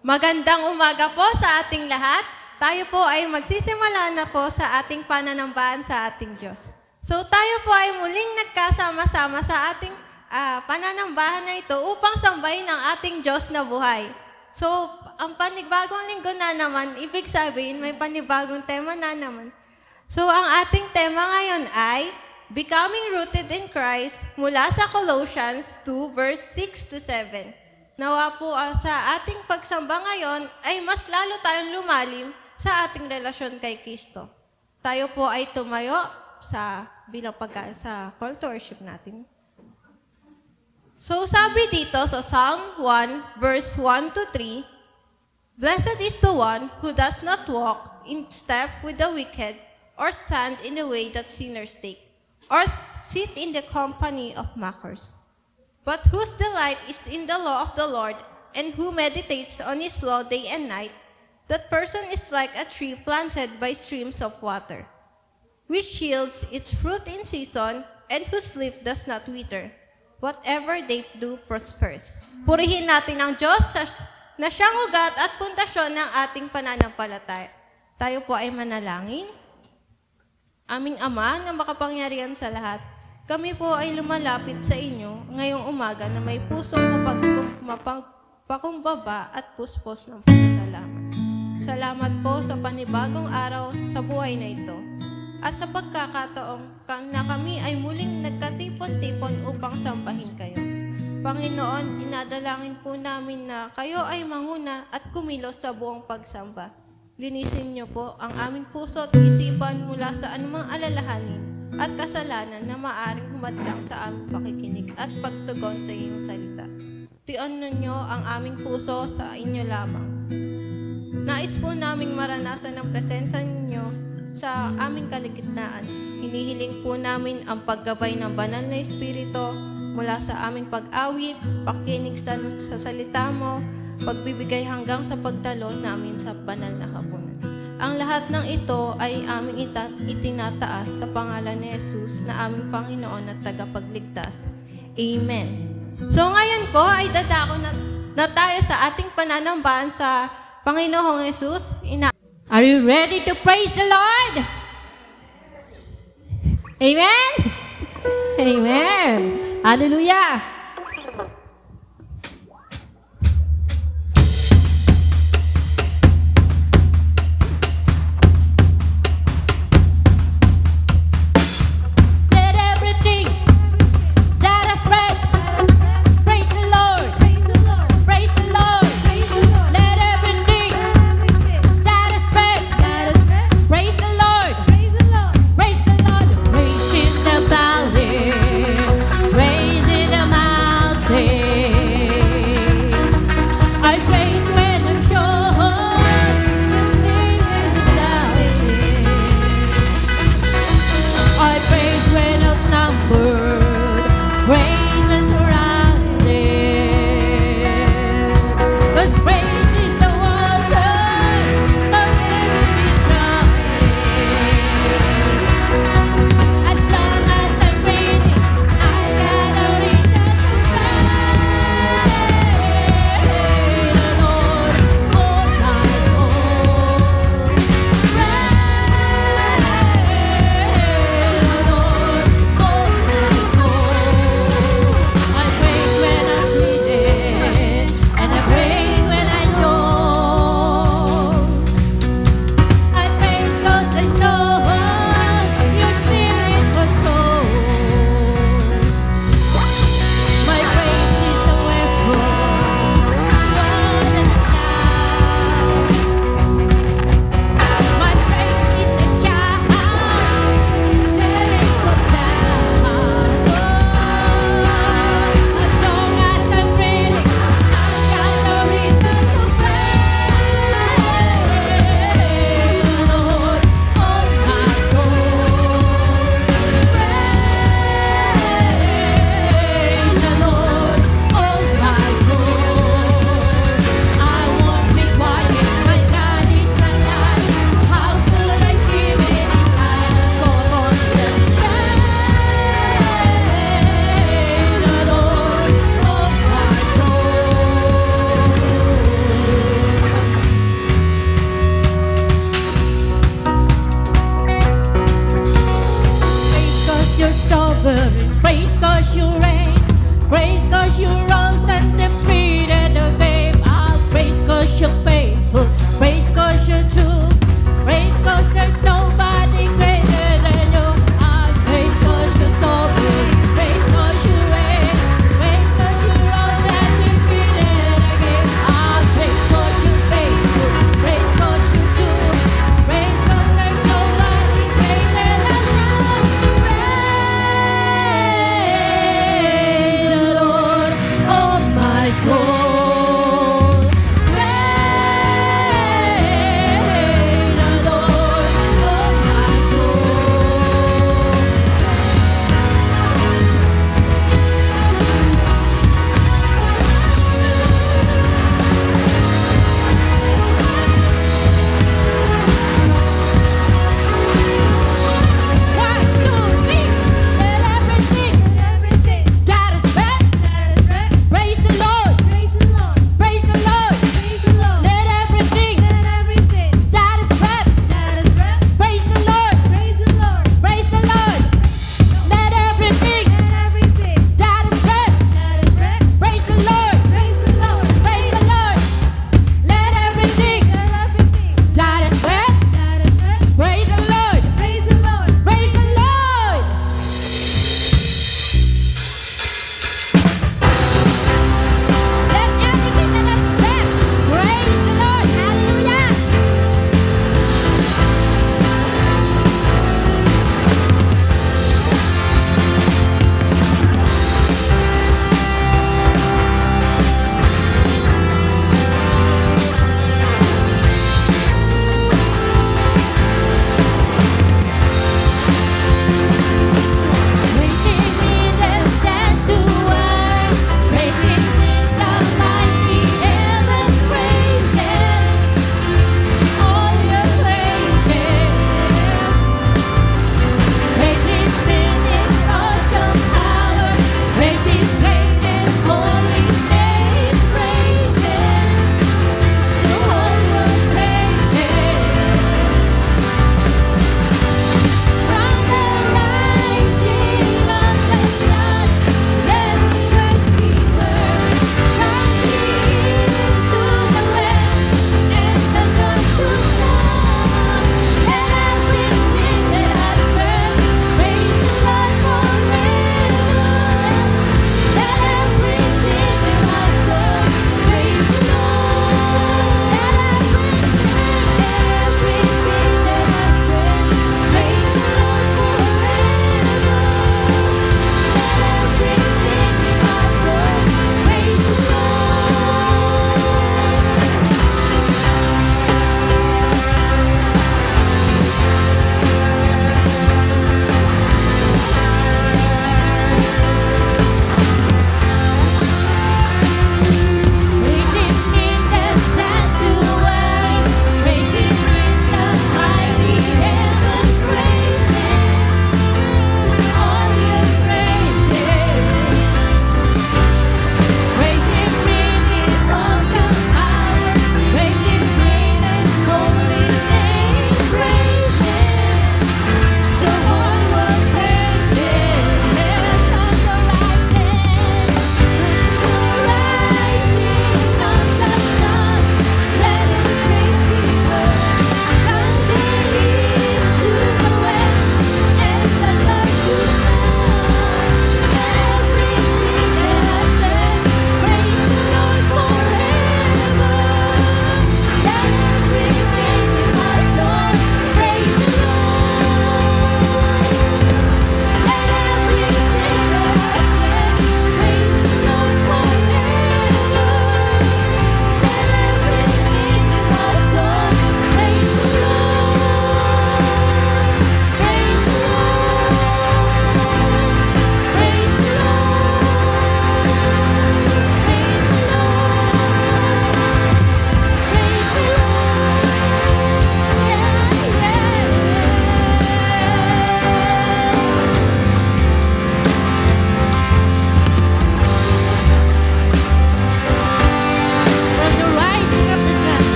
Magandang umaga po sa ating lahat. Tayo po ay magsisimula na po sa ating pananambahan sa ating Diyos. So tayo po ay muling nagkasama-sama sa ating pananambahan na ito upang sambahin ang ating Diyos na buhay. So ang panibagong linggo na naman, ibig sabihin may panibagong tema na naman. So ang ating tema ngayon ay Becoming Rooted in Christ mula sa Colossians 2 verse 6 to 7. Nawa po sa ating pagsamba ngayon ay mas lalo tayong lumalim sa ating relasyon kay Kristo. Tayo po ay tumayo sa call to worship natin. So sabi dito sa Psalm 1 verse 1 to 3, Blessed is the one who does not walk in step with the wicked, or stand in the way that sinners take, or sit in the company of mockers. But whose delight is in the law of the Lord, and who meditates on his law day and night, that person is like a tree planted by streams of water, which yields its fruit in season, and whose leaf does not wither. Whatever they do prospers. Purihin natin ang Diyos na siyang ugat at pundasyon ng ating pananampalataya. Tayo po ay manalangin. Aming Ama na makapangyarihan sa lahat, kami po ay lumalapit sa inyo ngayong umaga na may pusong mapakumbaba at puspos ng pasasalamat. Salamat po sa panibagong araw sa buhay na ito at sa pagkakataong na kami ay muling nagkatipon-tipon upang sampahin kayo. Panginoon, dinadalangin po namin na kayo ay manguna at kumilos sa buong pagsamba. Linisin niyo po ang aming puso at isipan mula sa anumang alalahanin at kasalanan na maaaring humadlang sa aming pakikinig at pagtugon sa iyong salita. Tionon niyo ang aming puso sa inyo lamang. Nais po naming maranasan ang presensya ninyo sa aming kaligitnaan. Hinihiling po namin ang paggabay ng banal na Espiritu mula sa aming pag-awit, pakikinig sa salita mo, pagbibigay hanggang sa pagdalos namin sa banal na hapunan. Ang lahat ng ito ay aming itinataas sa pangalan ni Jesus na aming Panginoon at tagapagligtas. Amen. So ngayon po ay dadako na tayo sa ating pananambahan sa Panginoong Jesus. Are you ready to praise the Lord? Amen? Amen. Hallelujah. Let everything that has breath praise the Lord. Praise the Lord. Let everything that has breath praise the Lord. Praise the Lord. Praise in the valley. Praise in the mountain. good. Praise 'cause you reign. Praise 'cause you rose and defeated the grave. I'll praise 'cause you're faithful. Praise 'cause you're true. Praise 'cause there's nobody greater than you. I'll praise 'cause you're so good. Praise 'cause you reign. Praise 'cause you rose and defeated the grave. I'll praise 'cause you're faithful. Praise 'cause you're true. Praise 'cause there's nobody greater than you. Praise the Lord, oh my soul. Praise the Lord, oh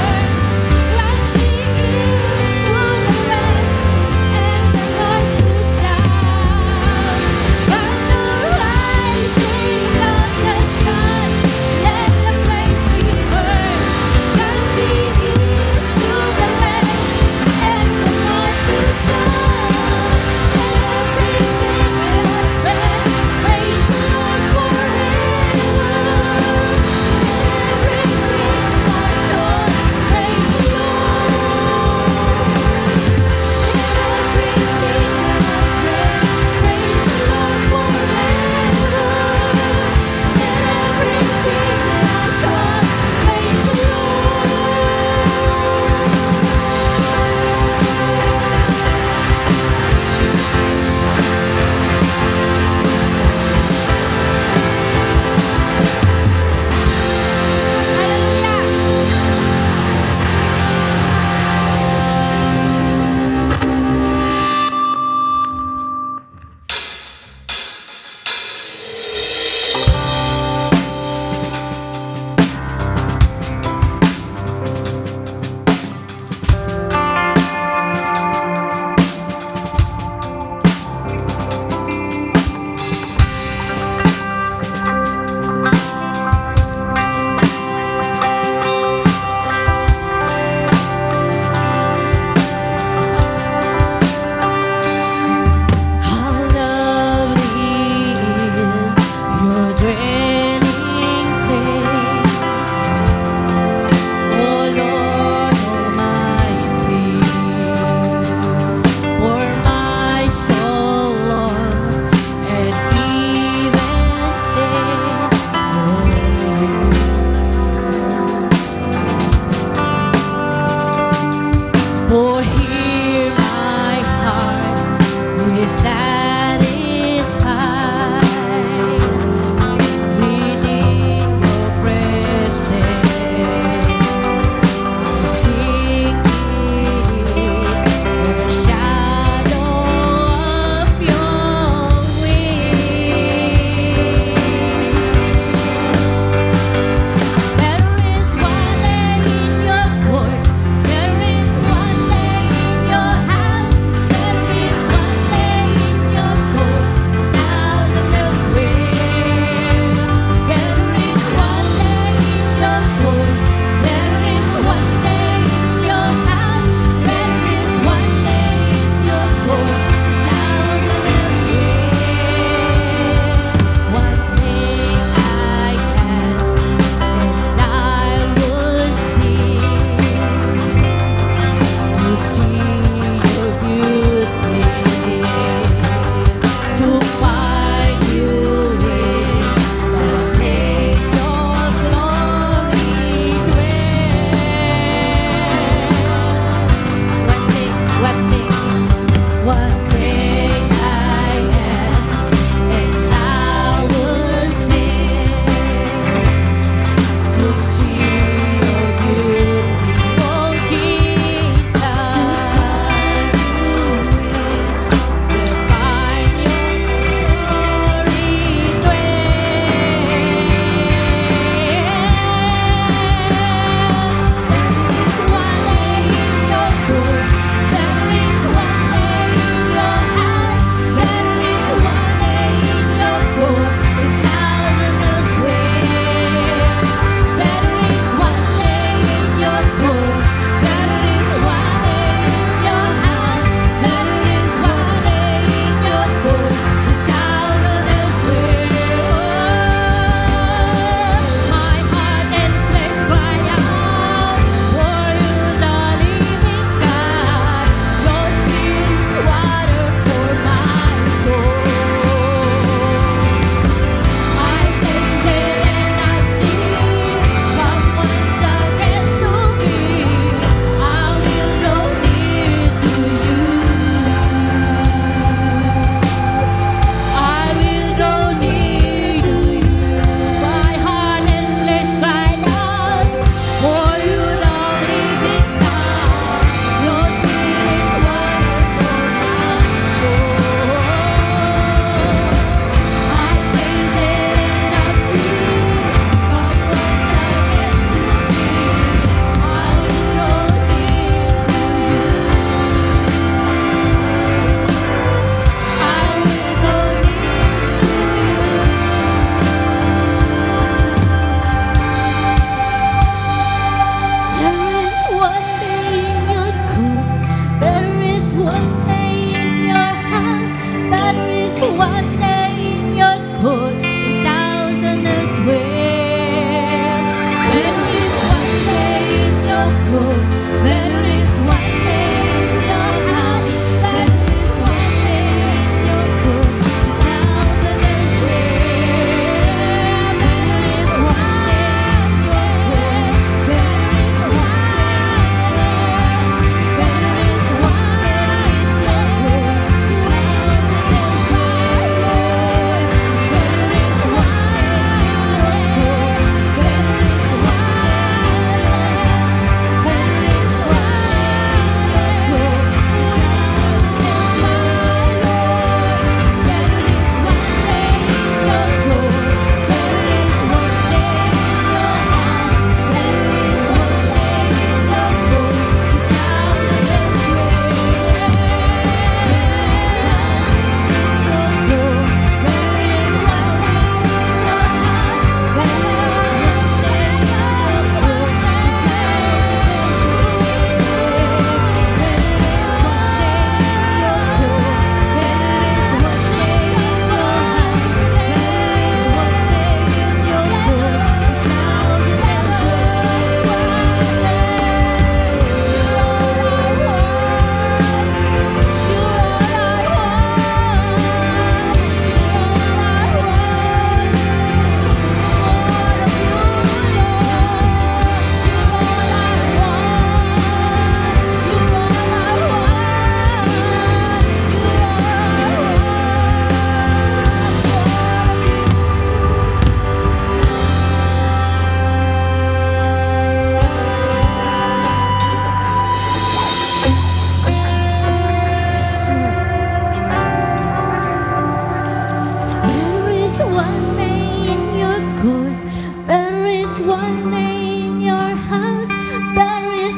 heard. From the east to the west, and the north to south. From the rising of the sun, let the praise be heard. From the east to the west, and the north to south. Let everything that has breath praise the Lord forever. Let everything that's on praise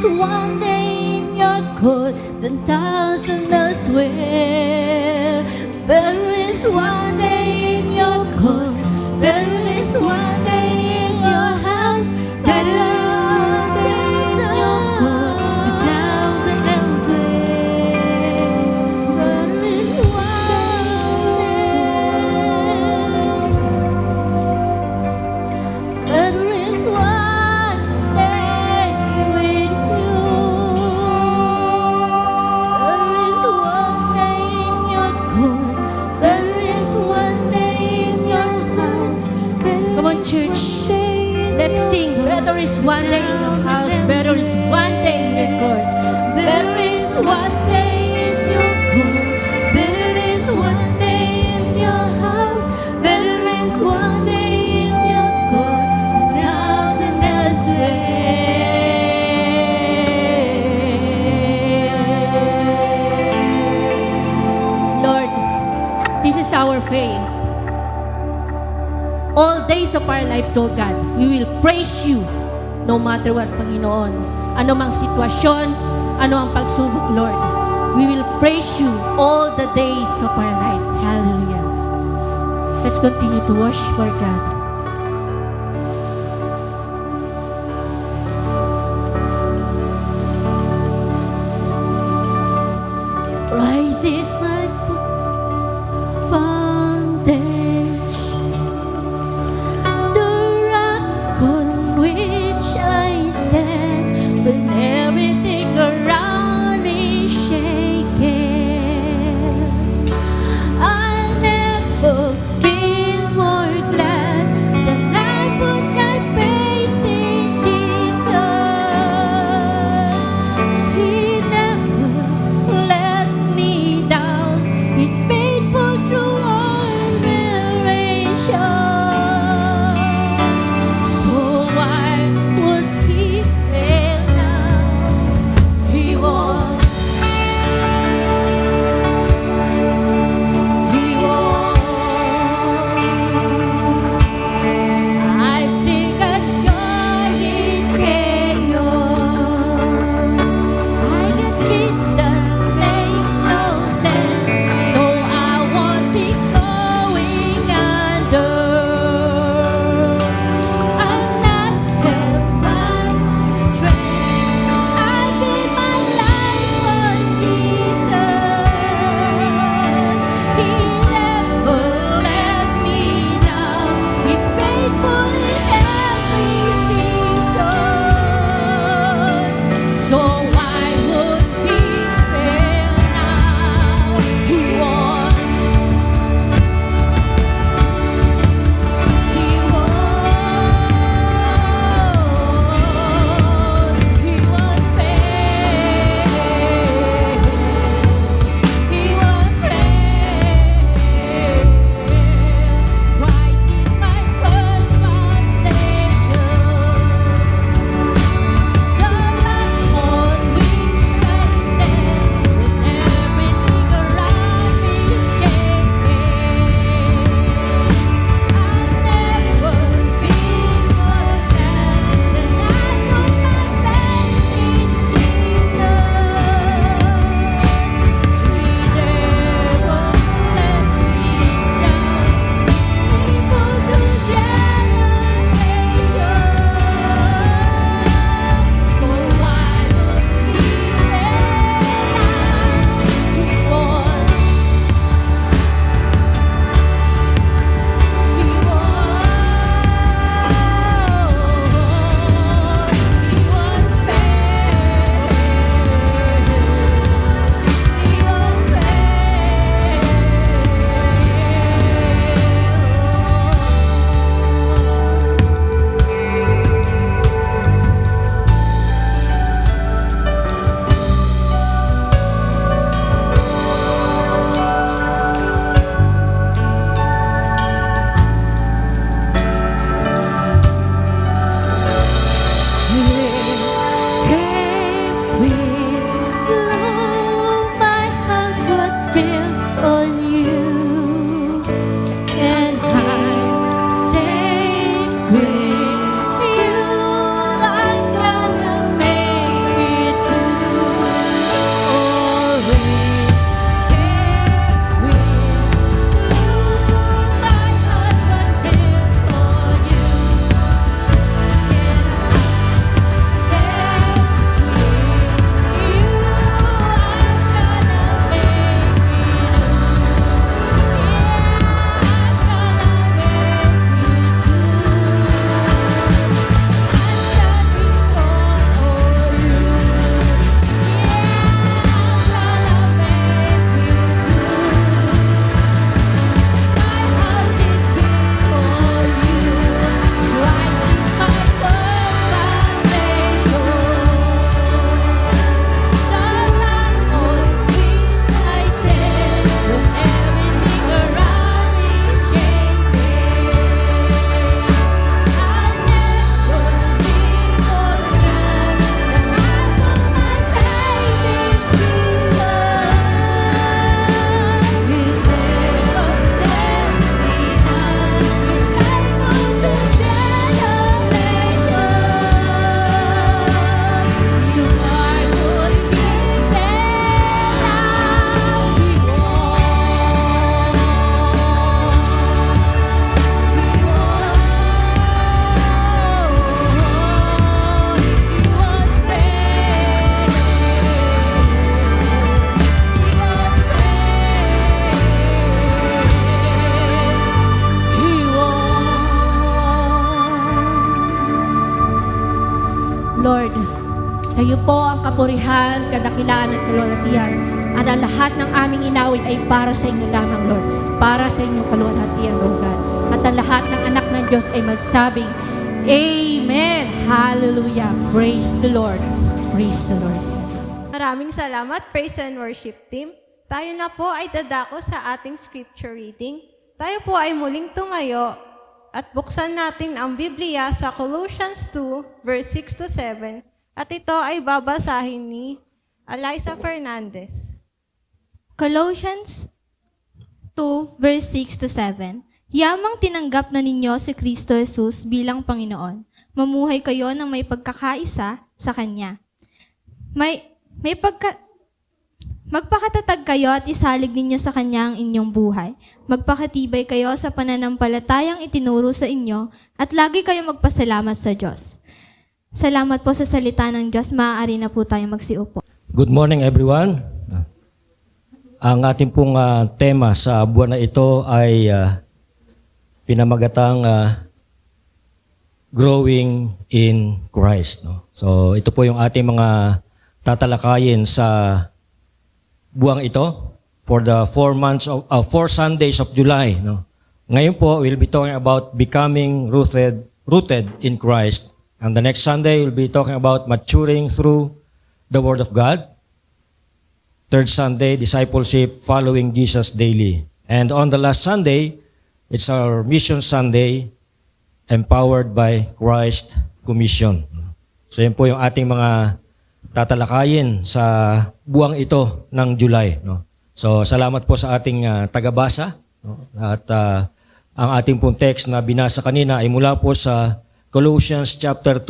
is one day in your court, 10,000 elsewhere. Better is one day in your court, better is one day in your house, better is one day in your court, 10,000 elsewhere. Better is one day, better is one day with you. Better is one day in your court, better is one day in your house. Come on, church. Let's sing. Better is one day in your house, better is one day in your course. Better is one day in your course, better is one day in your house, better is one day in your course, 1,000 elsewhere. Lord, this is our faith. All days of our lives, oh God, we will praise you no matter what, Panginoon. Ano mang sitwasyon, ano ang pagsubok, Lord. We will praise you all the days of our lives. Hallelujah. Let's continue to worship our God. Rise is my foundation, the rock on which I stand when everything around is shaking. I'll never feel more glad than I put my faith in Jesus. He never let me down. He's faithful through all generations. So why would he fail now? He won't. He won't. I still got joy in chaos. I get peace that makes no sense, so I won't be going under. I'm not held by strength. I give my life for Jesus. He never let me down. He's faithful in every season. So why would he fail now? He won't. He won't. He won't fail. He won't fail. Christ is my firm foundation, the rock on which I stand when everything around me is shaking. I'll never be more glad than I put my faith in Jesus. He never let me down. He's faithful through generations. So why would he fail now? He won't. He won't fail. He won't my house was built on you, and I say with you, I'm gonna make iyo po ang kapurihan, kadakilaan at kaluwalhatian. At ang lahat ng aming inawit ay para sa inyo lamang, Lord. Para sa inyong kaluwalhatian, Lord God. At ang lahat ng anak ng Diyos ay magsabing, Amen! Hallelujah! Praise the Lord! Praise the Lord! Maraming salamat, praise and worship team. Tayo na po ay dadako sa ating scripture reading. Tayo po ay muling tumayo at buksan natin ang Biblia sa Colossians 2, verse 6 to 7. At ito ay babasahin ni Eliza Fernandez. Colossians 2, verse 6 to 7. Yamang tinanggap na ninyo si Kristo Jesus bilang Panginoon. Mamuhay kayo ng may pagkakaisa sa Kanya. Magpakatatag kayo at isalig ninyo sa Kanya ang inyong buhay. Magpakatibay kayo sa pananampalatayang itinuro sa inyo at lagi kayo magpasalamat sa Diyos. Salamat po sa salita ng Diyos. Maaari na po tayong magsiupo. Good morning everyone. Ang ating pong tema sa buwan na ito ay pinamagatang growing in Christ. No? So ito po yung ating mga tatalakayin sa buwang ito for the 4 Sundays of July. No? Ngayon po, we'll be talking about becoming rooted in Christ. And the next Sunday, we'll be talking about maturing through the Word of God. Third Sunday, discipleship, following Jesus daily. And on the last Sunday, it's our Mission Sunday, empowered by Christ Commission. So yan po yung ating mga tatalakayin sa buwang ito ng July. No? So salamat po sa ating tagabasa. No? At ang ating pong text na binasa kanina ay mula po sa Colossians chapter 2,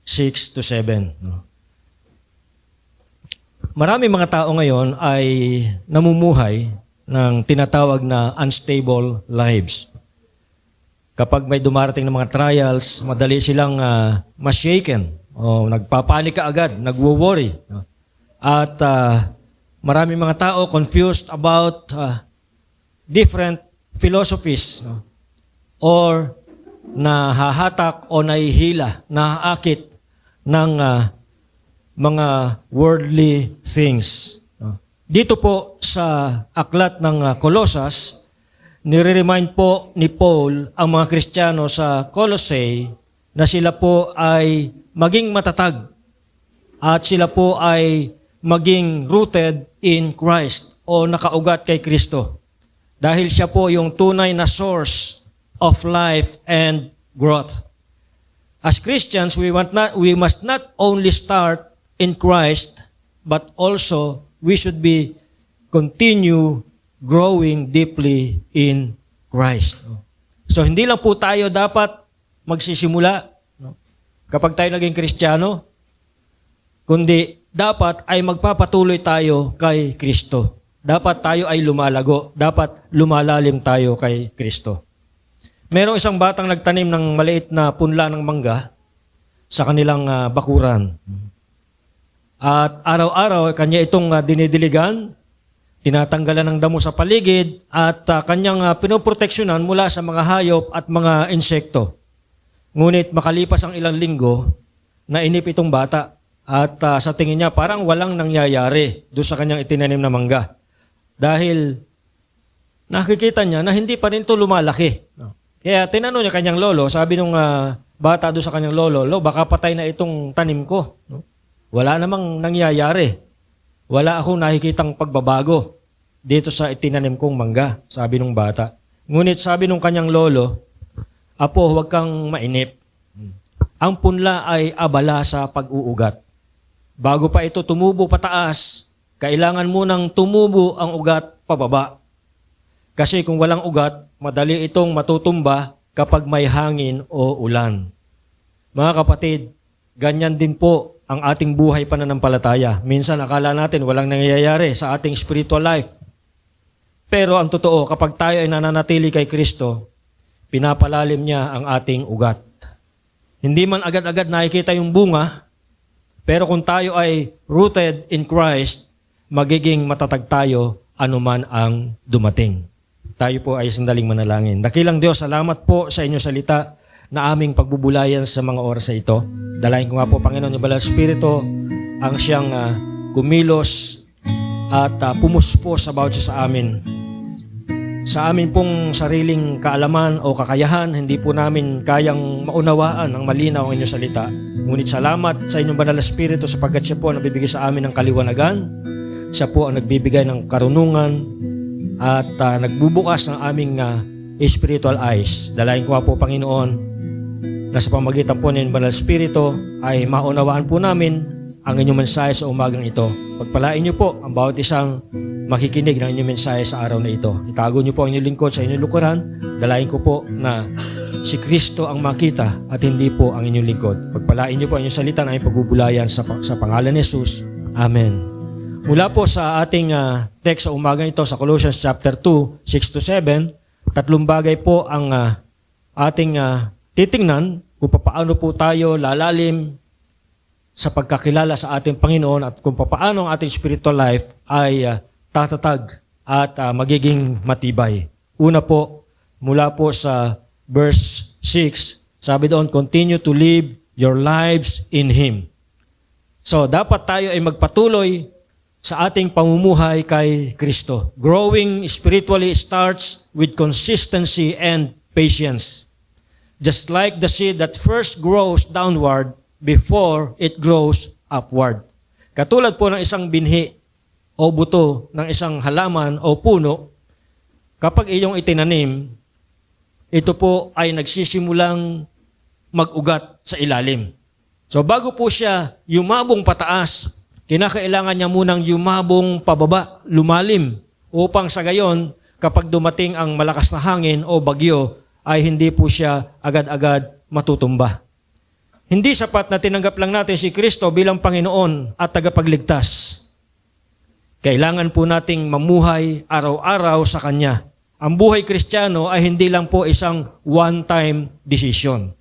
6 to 7. No? Marami mga tao ngayon ay namumuhay ng tinatawag na unstable lives. Kapag may dumarating na mga trials, madali silang ma-shaken o nagpapanik ka agad, nagwo-worry. At marami mga tao confused about different philosophies or nahahatak o nahihila, nahaakit ng mga worldly things. Dito po sa aklat ng Colossus, nire-remind po ni Paul ang mga Kristiyano sa Colossae na sila po ay maging matatag at sila po ay maging rooted in Christ o nakaugat kay Kristo. Dahil siya po yung tunay na source of life and growth. As Christians, we must not only start in Christ, but also we should be continue growing deeply in Christ. So hindi lang po tayo dapat magsisimula kapag tayo naging Kristiyano, kundi dapat ay magpapatuloy tayo kay Kristo. Dapat tayo ay lumalago, dapat lumalalim tayo kay Kristo. Merong isang batang nagtanim ng maliit na punla ng mangga sa kanilang bakuran. At araw-araw, kanya itong dinidiligan, tinatanggalan ng damo sa paligid, at kanyang pinoproteksyonan mula sa mga hayop at mga insekto. Ngunit makalipas ang ilang linggo, nainip itong bata. At sa tingin niya, parang walang nangyayari doon sa kanyang itinanim na mangga. Dahil nakikita niya na hindi pa rin ito lumalaki. Kaya tinanong niya kanyang lolo, sabi nung bata doon sa kanyang lolo, baka patay na itong tanim ko. Wala namang nangyayari. Wala akong nakikitang pagbabago dito sa itinanim kong mangga, sabi nung bata. Ngunit sabi nung kanyang lolo, Apo, huwag kang mainip. Ang punla ay abala sa pag-uugat. Bago pa ito tumubo pataas, kailangan munang tumubo ang ugat pababa. Kasi kung walang ugat, madali itong matutumba kapag may hangin o ulan. Mga kapatid, ganyan din po ang ating buhay pananampalataya. Minsan akala natin walang nangyayari sa ating spiritual life. Pero ang totoo, kapag tayo ay nananatili kay Kristo, pinapalalim niya ang ating ugat. Hindi man agad-agad nakikita yung bunga, pero kung tayo ay rooted in Christ, magiging matatag tayo anuman ang dumating. Tayo po ay sandaling manalangin. Dakilang Diyos, salamat po sa inyong salita. na aming pagbubulayan sa mga oras na ito. Dalayan ko nga po, Panginoon, yung Banal na Espiritu ang siyang kumilos at pumuspos sa bawat isa sa amin. Sa amin pong sariling kaalaman o kakayahan, hindi po namin kayang maunawaan ang malinaw ang inyong salita. Ngunit salamat sa inyong Banal na Espiritu sapagkat siya po ang nagbibigay sa amin ng kaliwanagan. Siya po ang nagbibigay ng karunungan at nagbubukas ng aming spiritual eyes. Dalayan ko nga po, Panginoon, na sa pamagitan po ng Banal na Espiritu ay maunawaan po namin ang inyong mensahe sa umagang ito. Pagpalain niyo po ang bawat isang makikinig ng inyong mensahe sa araw na ito. Itago niyo po ang inyong lingkod sa inyong lukuran. Dalayan ko po na si Kristo ang makita at hindi po ang inyong lingkod. Pagpalain niyo po ang inyong salita na aming pagbubulayan sa pangalan ni Jesus. Amen. Mula po sa ating text sa umagang ito sa Colossians chapter 2, 6-7, tatlong bagay po ang ating titingnan kung paano po tayo lalalim sa pagkakilala sa ating Panginoon at kung paano ang ating spiritual life ay tatatag at magiging matibay. Una po, mula po sa verse 6, sabi doon, continue to live your lives in Him. So, dapat tayo ay magpatuloy sa ating pamumuhay kay Kristo. Growing spiritually starts with consistency and patience. Just like the seed that first grows downward before it grows upward. Katulad po ng isang binhi o buto ng isang halaman o puno, kapag iyong itinanim, ito po ay nagsisimulang mag-ugat sa ilalim. So bago po siya yumabong pataas, kinakailangan niya munang yumabong pababa, lumalim, upang sa gayon, kapag dumating ang malakas na hangin o bagyo, ay hindi po siya agad-agad matutumba. Hindi sapat na tinanggap lang natin si Kristo bilang Panginoon at tagapagligtas. Kailangan po nating mamuhay araw-araw sa Kanya. Ang buhay Kristiyano ay hindi lang po isang one-time decision.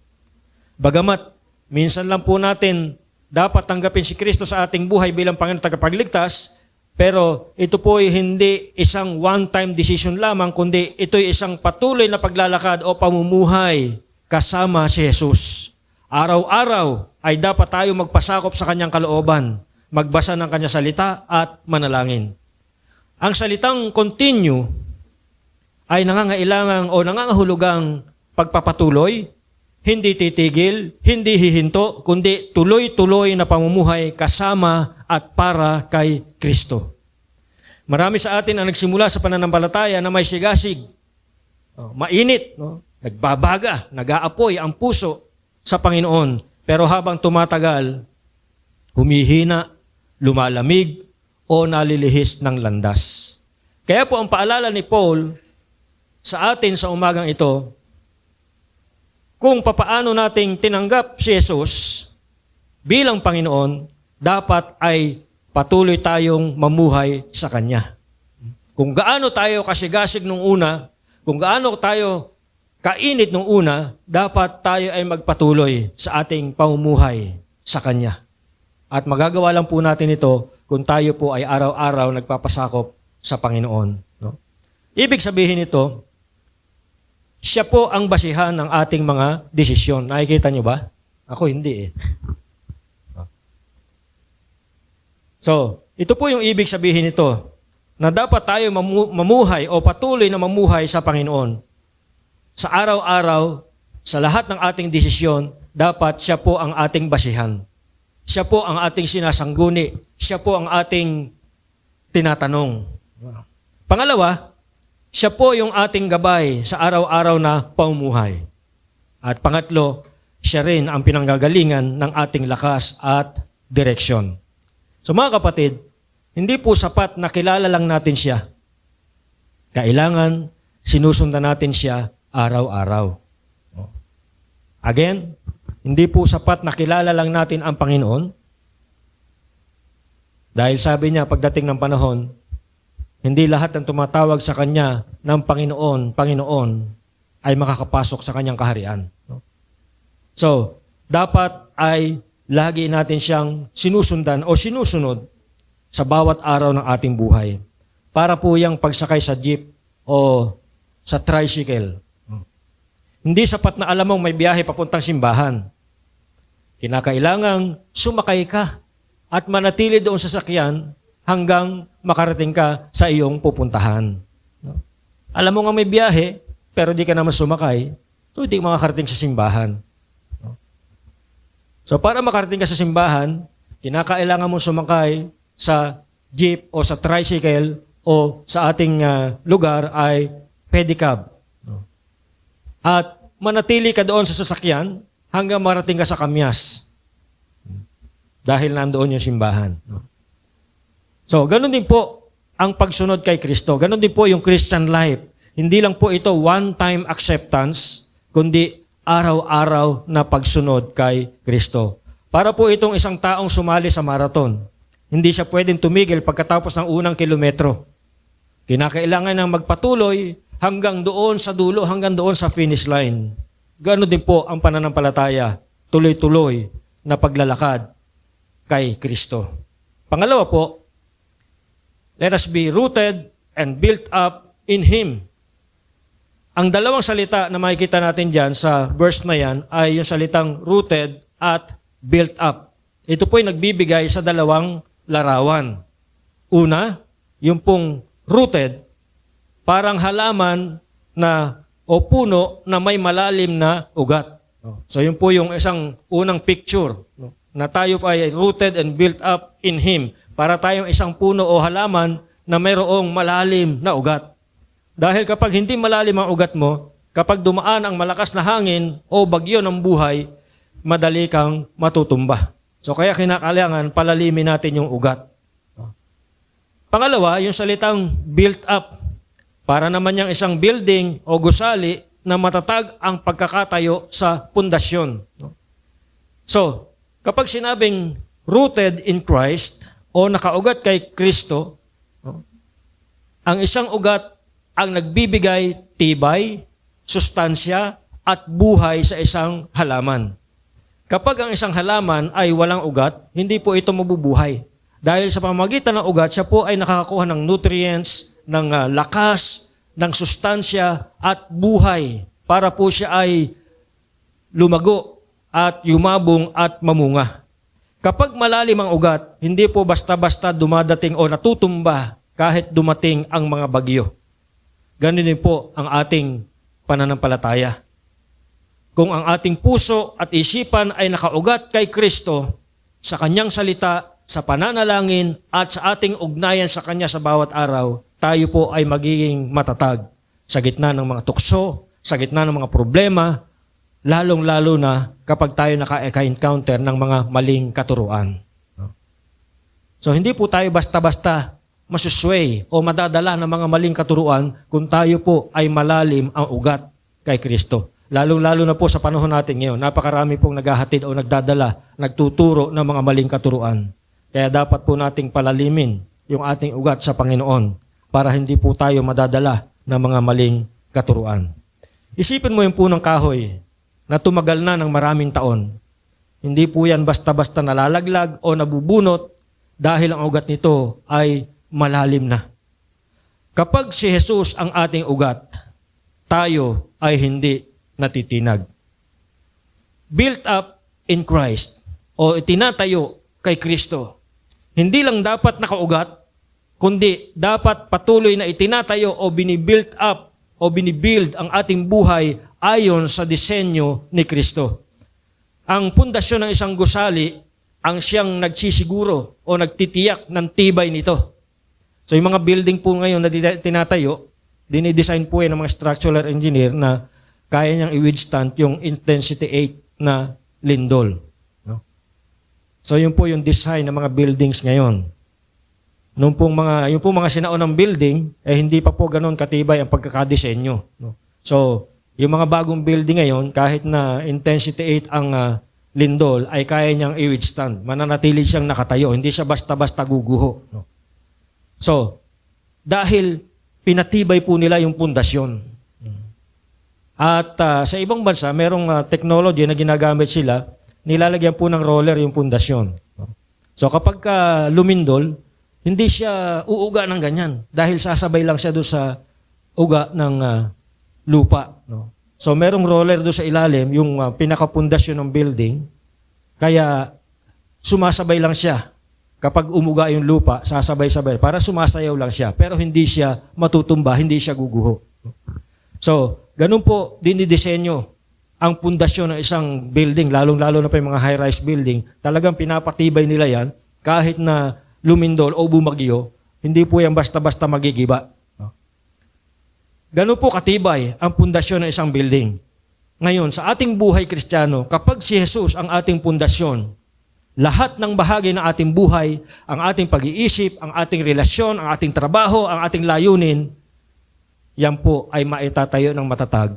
Bagamat, minsan lang po natin dapat tanggapin si Kristo sa ating buhay bilang Panginoon at tagapagligtas, pero ito po ay hindi isang one-time decision lamang, kundi ito'y isang patuloy na paglalakad o pamumuhay kasama si Jesus. Araw-araw ay dapat tayo magpasakop sa Kanyang kalooban, magbasa ng Kanyang salita at manalangin. Ang salitang continue ay nangangailangang o nangangahulugang pagpapatuloy, hindi titigil, hindi hihinto, kundi tuloy-tuloy na pamumuhay kasama at para kay Kristo. Marami sa atin ang nagsimula sa pananampalataya na may sigasig, mainit, nagbabaga, nag-aapoy ang puso sa Panginoon. Pero habang tumatagal, humihina, lumalamig, o nalilihis ng landas. Kaya po ang paalala ni Paul sa atin sa umagang ito, kung papaano nating tinanggap si Jesus bilang Panginoon, dapat ay patuloy tayong mamuhay sa Kanya. Kung gaano tayo kasigasig nung una, kung gaano tayo kainit nung una, dapat tayo ay magpatuloy sa ating pamumuhay sa Kanya. At magagawa lang po natin ito kung tayo po ay araw-araw nagpapasakop sa Panginoon. No? Ibig sabihin ito, siya po ang basihan ng ating mga desisyon. Nakikita niyo ba? Ako hindi eh. So, ito po yung ibig sabihin nito, na dapat tayo mamuhay o patuloy na mamuhay sa Panginoon. Sa araw-araw, sa lahat ng ating desisyon, dapat siya po ang ating basihan. Siya po ang ating sinasangguni. Siya po ang ating tinatanong. Pangalawa, siya po yung ating gabay sa araw-araw na pamumuhay. At pangatlo, siya rin ang pinanggagalingan ng ating lakas at direksyon. So mga kapatid, hindi po sapat na kilala lang natin siya. Kailangan sinusundan natin siya araw-araw. Again, hindi po sapat na kilala lang natin ang Panginoon. Dahil sabi niya, pagdating ng panahon, hindi lahat ng tumatawag sa Kanya ng Panginoon, Panginoon, ay makakapasok sa Kanyang kaharian. So, dapat ay lagi natin siyang sinusundan o sinusunod sa bawat araw ng ating buhay. Para po yung pagsakay sa jeep o sa tricycle. Hindi sapat na alam mong may biyahe papuntang simbahan. Kinakailangang sumakay ka at manatili doon sa sakyan hanggang makarating ka sa iyong pupuntahan. No? Alam mo nga may biyahe, pero di ka naman sumakay, so hindi makakarating sa simbahan. No? So para makarating ka sa simbahan, kinakailangan mo sumakay sa jeep o sa tricycle o sa ating lugar ay pedicab. No? At manatili ka doon sa sasakyan hanggang marating ka sa kamyas. Dahil nandoon yung simbahan. No? So, ganun din po ang pagsunod kay Kristo. Ganun din po yung Christian life. Hindi lang po ito one-time acceptance, kundi araw-araw na pagsunod kay Kristo. Para po itong isang taong sumali sa marathon. Hindi siya pwedeng tumigil pagkatapos ng unang kilometro. Kinakailangan nang magpatuloy hanggang doon sa dulo, hanggang doon sa finish line. Ganun din po ang pananampalataya, tuloy-tuloy na paglalakad kay Kristo. Pangalawa po, let us be rooted and built up in Him. Ang dalawang salita na makikita natin dyan sa verse na yan ay yung salitang rooted at built up. Ito po ay nagbibigay sa dalawang larawan. Una, yung pong rooted, parang halaman na o puno na may malalim na ugat. So yun po yung isang unang picture, na tayo ay rooted and built up in Him. Para tayong isang puno o halaman na mayroong malalim na ugat. Dahil kapag hindi malalim ang ugat mo, kapag dumaan ang malakas na hangin o bagyo ng buhay, madali kang matutumba. So kaya kinakailangan palalimin natin yung ugat. Pangalawa, yung salitang built up. Para naman yung isang building o gusali na matatag ang pagkakatayo sa pundasyon. So, kapag sinabing rooted in Christ o nakaugat kay Kristo, ang isang ugat ang nagbibigay tibay, sustansya, at buhay sa isang halaman. Kapag ang isang halaman ay walang ugat, hindi po ito mabubuhay. Dahil sa pamamagitan ng ugat, siya po ay nakakakuha ng nutrients, ng lakas, ng sustansya at buhay para po siya ay lumago at yumabong at mamunga. Kapag malalim ang ugat, hindi po basta-basta dumadating o natutumba kahit dumating ang mga bagyo. Ganun din po ang ating pananampalataya. Kung ang ating puso at isipan ay nakaugat kay Kristo sa Kanyang salita, sa pananalangin at sa ating ugnayan sa Kanya sa bawat araw, tayo po ay magiging matatag sa gitna ng mga tukso, sa gitna ng mga problema, lalong-lalo na kapag tayo naka-encounter ng mga maling katuruan. So hindi po tayo basta-basta masusway o madadala ng mga maling katuruan kung tayo po ay malalim ang ugat kay Kristo. Lalong-lalo na po sa panahon natin ngayon, napakarami pong naghahatid o nagdadala, nagtuturo ng mga maling katuruan. Kaya dapat po nating palalimin yung ating ugat sa Panginoon para hindi po tayo madadala ng mga maling katuruan. Isipin mo yung punong kahoy na tumagal na ng maraming taon. Hindi po yan basta-basta nalalaglag o nabubunot dahil ang ugat nito ay malalim na. Kapag si Jesus ang ating ugat, tayo ay hindi natitinag. Built up in Christ o itinatayo kay Kristo. Hindi lang dapat nakaugat, kundi dapat patuloy na itinatayo o binibuild up o binibuild ang ating buhay ayon sa disenyo ni Kristo. Ang pundasyon ng isang gusali ang siyang nagsisiguro o nagtitiyak ng tibay nito. So yung mga building po ngayon na tinatayo, dinidesign po yan ng mga structural engineer na kaya niyang i-withstand yung intensity 8 na lindol. No? So yun po yung design ng mga buildings ngayon. Yung pong mga sinaunang building, hindi pa po ganun katibay ang pagkakadesenyo. No? So, yung mga bagong building ngayon, kahit na intensity 8 ang lindol, ay kaya niyang i-withstand. Mananatili siyang nakatayo. Hindi siya basta-basta guguho. No? So, dahil pinatibay po nila yung pundasyon. At sa ibang bansa, merong technology na ginagamit sila, nilalagyan po ng roller yung pundasyon. No? So, kapag lumindol, hindi siya uuga ng ganyan dahil sasabay lang siya doon sa uga ng lupa. No? So merong roller doon sa ilalim, yung pinakapundasyon ng building. Kaya sumasabay lang siya. Kapag umuga yung lupa, sasabay-sabay. Para sumasayaw lang siya. Pero hindi siya matutumba, hindi siya guguho. So, ganun po dinidisenyo ang pundasyon ng isang building, lalong-lalo na pa yung mga high-rise building. Talagang pinapatibay nila yan kahit na lumindol o bumagyo, hindi po yan basta-basta magigiba. Ganun po katibay ang pundasyon ng isang building. Ngayon, sa ating buhay Kristiyano, kapag si Jesus ang ating pundasyon, lahat ng bahagi ng ating buhay, ang ating pag-iisip, ang ating relasyon, ang ating trabaho, ang ating layunin, yan po ay maitatayo ng matatag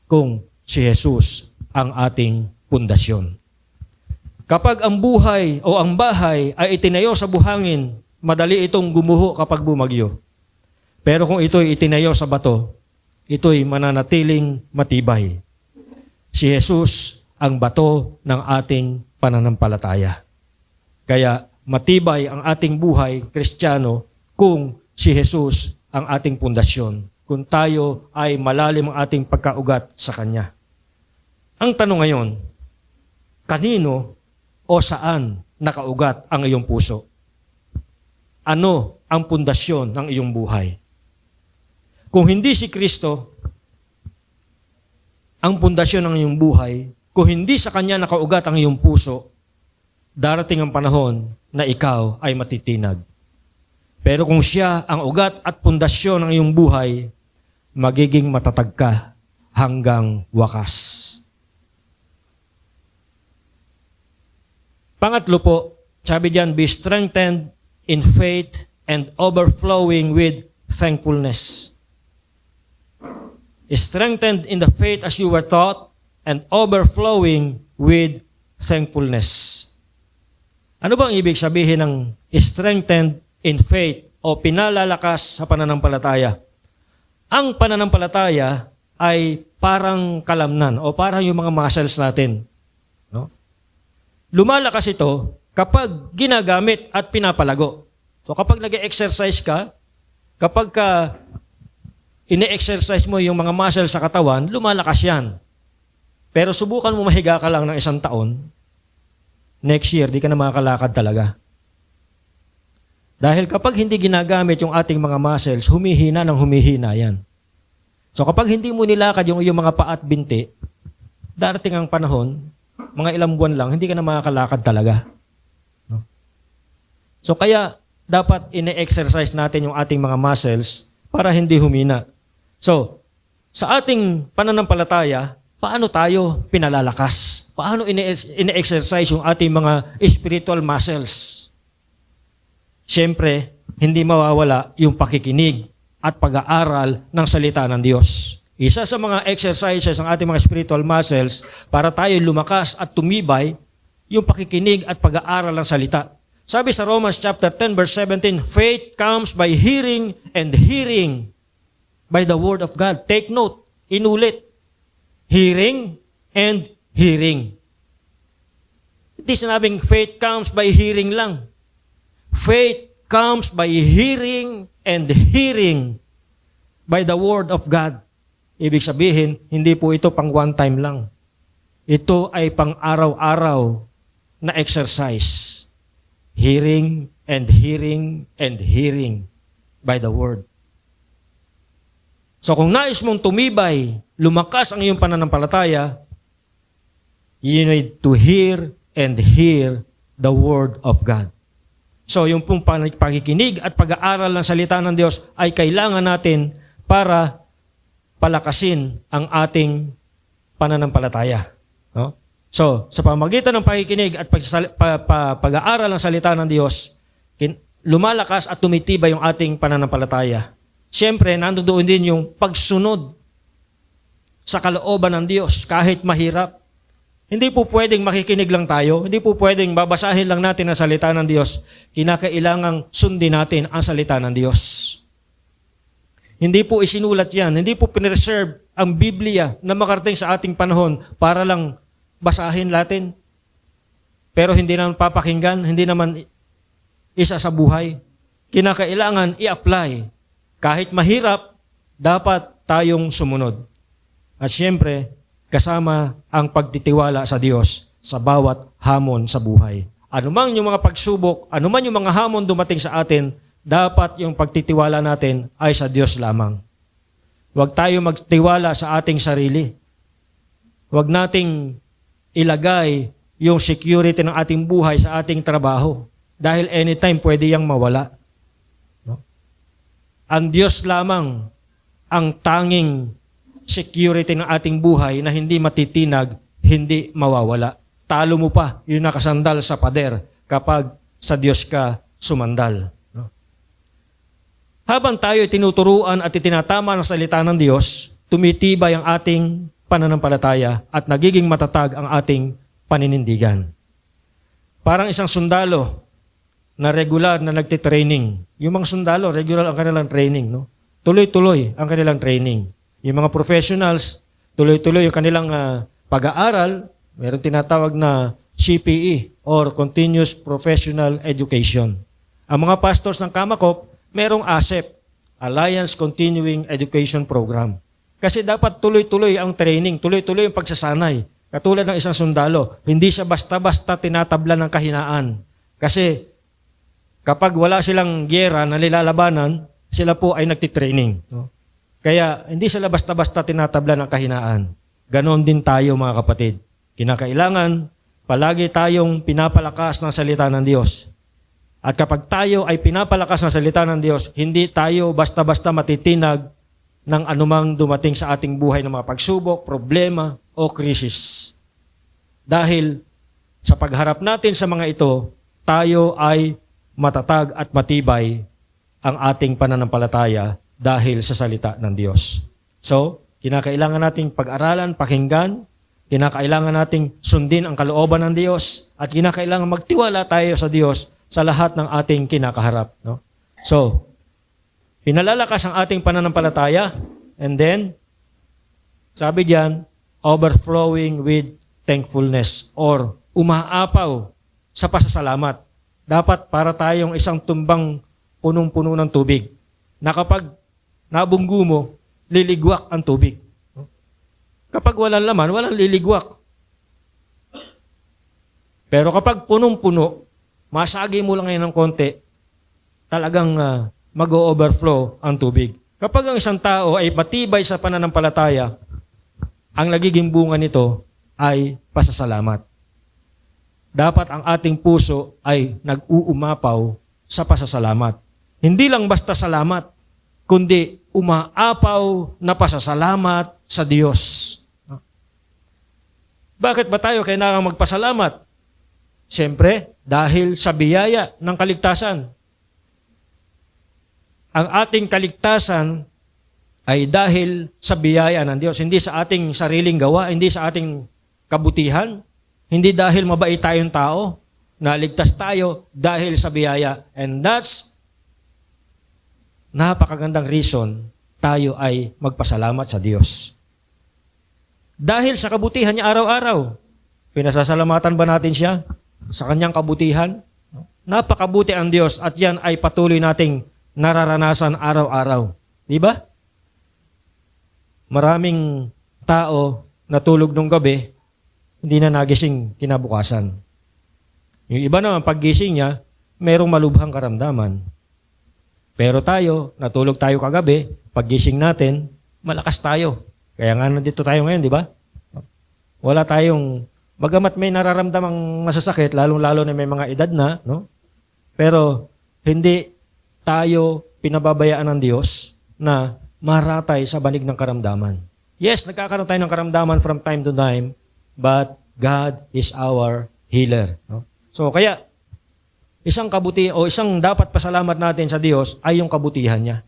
kung si Jesus ang ating pundasyon. Kapag ang buhay o ang bahay ay itinayo sa buhangin, madali itong gumuho kapag bumagyo. Pero kung ito'y itinayo sa bato, ito'y mananatiling matibay. Si Jesus ang bato ng ating pananampalataya. Kaya matibay ang ating buhay, Kristiyano, kung si Jesus ang ating pundasyon. Kung tayo ay malalim ang ating pagkaugat sa Kanya. Ang tanong ngayon, kanino o saan nakaugat ang iyong puso? Ano ang pundasyon ng iyong buhay? Kung hindi si Kristo, ang pundasyon ng iyong buhay, kung hindi sa Kanya nakaugat ang iyong puso, darating ang panahon na ikaw ay matitinag. Pero kung siya ang ugat at pundasyon ng iyong buhay, magiging matatag ka hanggang wakas. Pangatlo po, sabi diyan, be strengthened in faith and overflowing with thankfulness. Strengthened in the faith as you were taught and overflowing with thankfulness. Ano ba ang ibig sabihin ng strengthened in faith o pinalalakas sa pananampalataya? Ang pananampalataya ay parang kalamnan o parang yung mga muscles natin. No? Lumalakas ito kapag ginagamit at pinapalago. So kapag nag-exercise ka, kapag ine-exercise mo yung mga muscles sa katawan, lumalakas yan. Pero subukan mo mahiga ka lang ng 1 taon, next year, di ka na makakalakad talaga. Dahil kapag hindi ginagamit yung ating mga muscles, humihina ng humihina yan. So kapag hindi mo nilakad yung mga paa at binti, darating ang panahon, mga ilang buwan lang, hindi ka na makakalakad talaga. No? So kaya, dapat ine-exercise natin yung ating mga muscles para hindi humina. So, sa ating pananampalataya, paano tayo pinalalakas? Paano ine-exercise yung ating mga spiritual muscles? Siyempre, hindi mawawala yung pakikinig at pag-aaral ng salita ng Diyos. Isa sa mga exercises ng ating mga spiritual muscles para tayo lumakas at tumibay, yung pakikinig at pag-aaral ng salita. Sabi sa Romans chapter 10 verse 17, faith comes by hearing and hearing by the word of God. Take note, inulit. Hearing and hearing. Hindi sinabing faith comes by hearing lang. Faith comes by hearing and hearing by the word of God. Ibig sabihin, hindi po ito pang one time lang. Ito ay pang araw-araw na exercise. Hearing and hearing and hearing by the word. So kung nais mong tumibay, lumakas ang iyong pananampalataya, you need to hear and hear the word of God. So yung pong pakikinig at pag-aaral ng salita ng Diyos ay kailangan natin para palakasin ang ating pananampalataya. No? So, sa pamagitan ng pakikinig at pag-aaral ng salita ng Diyos, lumalakas at tumitibay yung ating pananampalataya. Siyempre, nandoon din yung pagsunod sa kalooban ng Diyos kahit mahirap. Hindi po pwedeng makikinig lang tayo. Hindi po pwedeng babasahin lang natin ang salita ng Diyos. Kinakailangang sundin natin ang salita ng Diyos. Hindi po isinulat yan. Hindi po pinreserve ang Biblia na makarating sa ating panahon para lang basahin natin. Pero hindi naman papakinggan, hindi naman isa sa buhay. Kinakailangan i-apply. Kahit mahirap, dapat tayong sumunod. At siyempre, kasama ang pagtitiwala sa Diyos sa bawat hamon sa buhay. Anumang yung mga pagsubok, anuman yung mga hamon dumating sa atin, dapat yung pagtitiwala natin ay sa Diyos lamang. Huwag tayo magtiwala sa ating sarili. Huwag nating ilagay yung security ng ating buhay sa ating trabaho. Dahil anytime pwede yang mawala. No? Ang Diyos lamang ang tanging security ng ating buhay na hindi matitinag, hindi mawawala. Talo mo pa yung nakasandal sa pader kapag sa Diyos ka sumandal. No? Habang tayo tinuturuan at itinatama ng salita ng Diyos, tumitibay ang ating pananampalataya at nagiging matatag ang ating paninindigan. Parang isang sundalo na regular na nagtitraining. Yung mga sundalo, regular ang kanilang training. No? Tuloy-tuloy ang kanilang training. Yung mga professionals, tuloy-tuloy yung kanilang pag-aaral. Meron tinatawag na CPE or Continuous Professional Education. Ang mga pastors ng Kamakop, merong ASEP, Alliance Continuing Education Program. Kasi dapat tuloy-tuloy ang training, tuloy-tuloy ang pagsasanay. Katulad ng isang sundalo, hindi siya basta-basta tinatabla ng kahinaan. Kasi kapag wala silang gyera na nilalabanan, sila po ay nagtitraining. No? Kaya hindi sila basta-basta tinatabla ng kahinaan. Ganon din tayo mga kapatid. Kinakailangan palagi tayong pinapalakas ng salita ng Diyos. At kapag tayo ay pinapalakas ng salita ng Diyos, hindi tayo basta-basta matitinag ng anumang dumating sa ating buhay ng mga pagsubok, problema o krisis. Dahil sa pagharap natin sa mga ito, tayo ay matatag at matibay ang ating pananampalataya dahil sa salita ng Diyos. So, kinakailangan nating pag-aralan, pakinggan, kinakailangan nating sundin ang kalooban ng Diyos, at kinakailangan magtiwala tayo sa Diyos sa lahat ng ating kinakaharap. No? So, pinalalakas ang ating pananampalataya, and then, sabi diyan, overflowing with thankfulness or umaapaw sa pasasalamat. Dapat para tayong isang tumbang punong-puno ng tubig na kapag nabunggo mo, liligwak ang tubig. Kapag walang laman, walang liligwak. Pero kapag punong-puno, masagi mo lang ngayon ng konti, talagang mag-overflow ang tubig. Kapag ang isang tao ay matibay sa pananampalataya, ang nagiging bunga nito ay pasasalamat. Dapat ang ating puso ay nag-uumapaw sa pasasalamat. Hindi lang basta salamat, kundi umaapaw na pasasalamat sa Diyos. Bakit ba tayo kailangang magpasalamat? Siyempre, dahil sa biyaya ng kaligtasan. Ang ating kaligtasan ay dahil sa biyaya ng Diyos, hindi sa ating sariling gawa, hindi sa ating kabutihan, hindi dahil mabait tayong tao, naligtas tayo dahil sa biyaya. And that's napakagandang reason tayo ay magpasalamat sa Diyos. Dahil sa kabutihan niya araw-araw, pinasasalamatan ba natin siya sa kanyang kabutihan? Napakabuti ang Diyos at yan ay patuloy nating nararanasan araw-araw. Di ba? Maraming tao natulog nung gabi, hindi na nagising kinabukasan. Yung iba naman, paggising niya, merong malubhang karamdaman. Pero tayo, natulog tayo kagabi, paggising natin, malakas tayo. Kaya nga nandito tayo ngayon, di ba? Wala tayong, bagamat may nararamdamang masasakit, lalong-lalo na may mga edad na, no? Pero hindi tayo pinababayaan ng Diyos na maratay sa banig ng karamdaman. Yes, nagkakaroon tayo ng karamdaman from time to time, but God is our healer. No? So kaya, isang kabuti o isang dapat pasalamat natin sa Diyos ay yung kabutihan niya.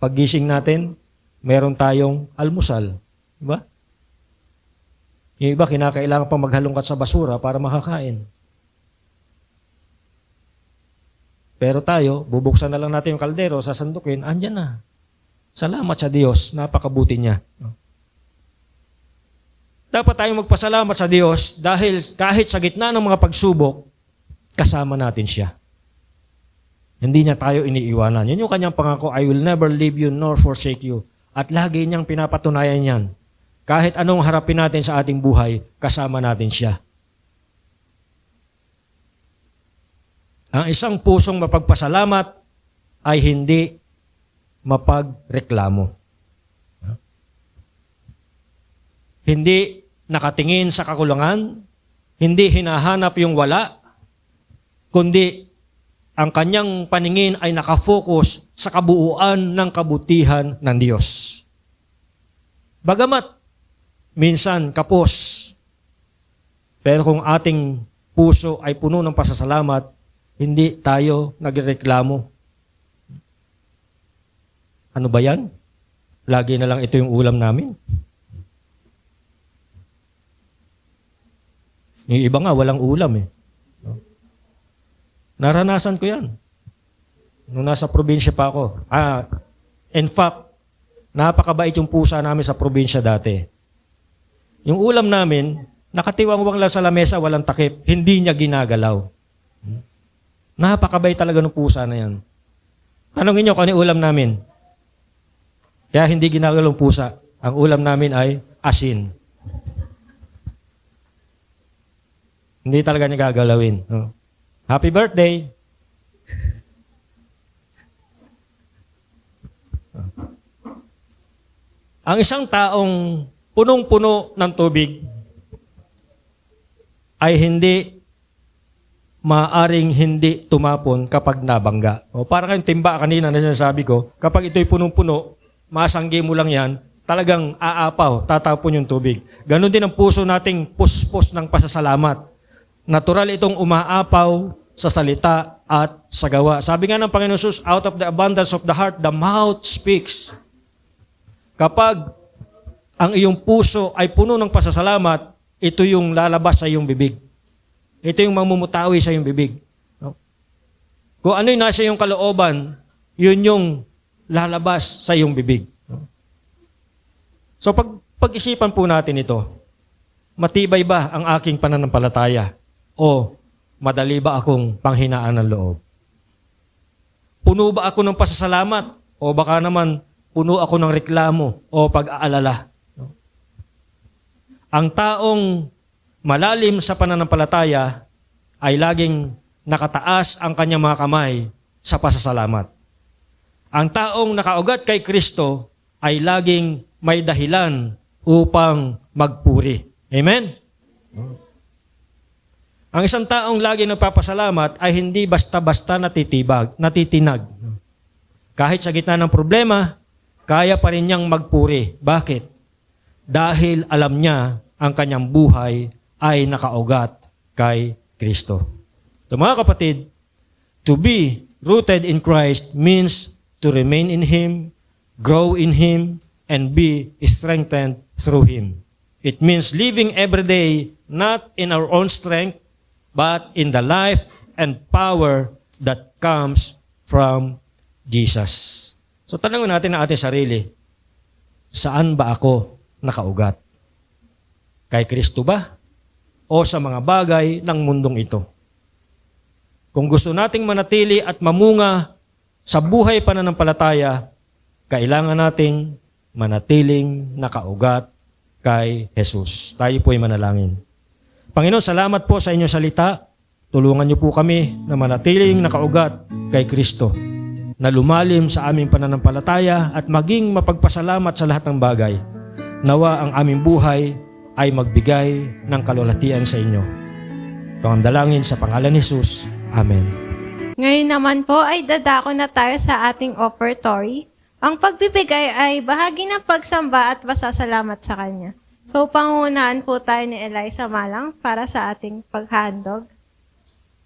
Paggising natin, meron tayong almusal. Diba? Yung iba, kinakailangan pa maghalongkat sa basura para makakain. Pero tayo, bubuksan na lang natin yung kaldero, sasandukin, andyan na. Salamat sa Diyos, napakabuti niya. Dapat tayong magpasalamat sa Diyos dahil kahit sa gitna ng mga pagsubok, kasama natin siya. Hindi niya tayo iniiwanan. Yan yung kanyang pangako, I will never leave you nor forsake you. At lagi niyang pinapatunayan yan Kahit anong harapin natin sa ating buhay, kasama natin siya. Ang isang pusong mapagpasalamat ay hindi mapagreklamo. Hindi nakatingin sa kakulangan, hindi hinahanap yung wala, kundi ang kanyang paningin ay nakafocus sa kabuuan ng kabutihan ng Diyos. Bagamat minsan kapos, pero kung ating puso ay puno ng pasasalamat, hindi tayo nagreklamo. Ano ba yan? Lagi na lang ito yung ulam namin. Yung iba nga, walang ulam eh. Naranasan ko yan. Nung nasa probinsya pa ako. In fact, napakabait yung pusa namin sa probinsya dati. Yung ulam namin, nakatiwang lang sa lamesa, walang takip, hindi niya ginagalaw. Napakabait talaga ng pusa na yan. Tanongin niyo kung ano yung ulam namin. Kaya hindi ginagalaw ng pusa. Ang ulam namin ay asin. Hindi talaga niya gagalawin. No? Happy birthday! Ang isang taong punong-puno ng tubig ay hindi maaaring hindi tumapon kapag nabangga. O parang yung timba kanina na sinasabi ko, kapag ito'y punong-puno, masanggi mo lang yan, talagang aapaw, tatapon yung tubig. Ganon din ang puso nating puspos ng pasasalamat. Natural itong umaapaw sa salita at sa gawa. Sabi nga ng Panginoon Jesus, out of the abundance of the heart, the mouth speaks. Kapag ang iyong puso ay puno ng pasasalamat, ito yung lalabas sa iyong bibig. Ito yung mamumutawi sa iyong bibig. No? Kung ano yung nasa iyong kalooban, yun yung lalabas sa iyong bibig. No? So pag-isipan po natin ito, matibay ba ang aking pananampalataya? O madali ba akong panghinaan ng loob? Puno ba ako ng pasasalamat? O baka naman puno ako ng reklamo o pag-aalala? No? Ang taong malalim sa pananampalataya ay laging nakataas ang kanyang mga kamay sa pasasalamat. Ang taong nakaugat kay Kristo ay laging may dahilan upang magpuri. Amen? Ang isang taong laging nagpapasalamat ay hindi basta-basta natitinag. Kahit sa gitna ng problema, kaya pa rin niyang magpuri. Bakit? Dahil alam niya ang kanyang buhay ay nakaugat kay Kristo. So mga kapatid, to be rooted in Christ means to remain in Him, grow in Him, and be strengthened through Him. It means living every day not in our own strength, but in the life and power that comes from Jesus. So tanungin natin ang ating sarili, saan ba ako nakaugat? Kay Kristo ba? O sa mga bagay ng mundong ito? Kung gusto nating manatili at mamunga sa buhay pananampalataya, kailangan nating manatiling nakaugat kay Jesus. Tayo po ay manalangin. Panginoon, salamat po sa inyong salita. Tulungan niyo po kami na manatiling nakaugat kay Kristo, na lumalim sa aming pananampalataya at maging mapagpasalamat sa lahat ng bagay. Nawa ang aming buhay ay magbigay ng kalwalhatian sa inyo. Ito ang dalangin sa pangalan ni Jesus. Amen. Ngayon naman po ay dadako na tayo sa ating offertory. Ang pagbibigay ay bahagi ng pagsamba at pasasalamat sa Kanya. So, pangungunahan po tayo ni Eliza Malang para sa ating paghandog.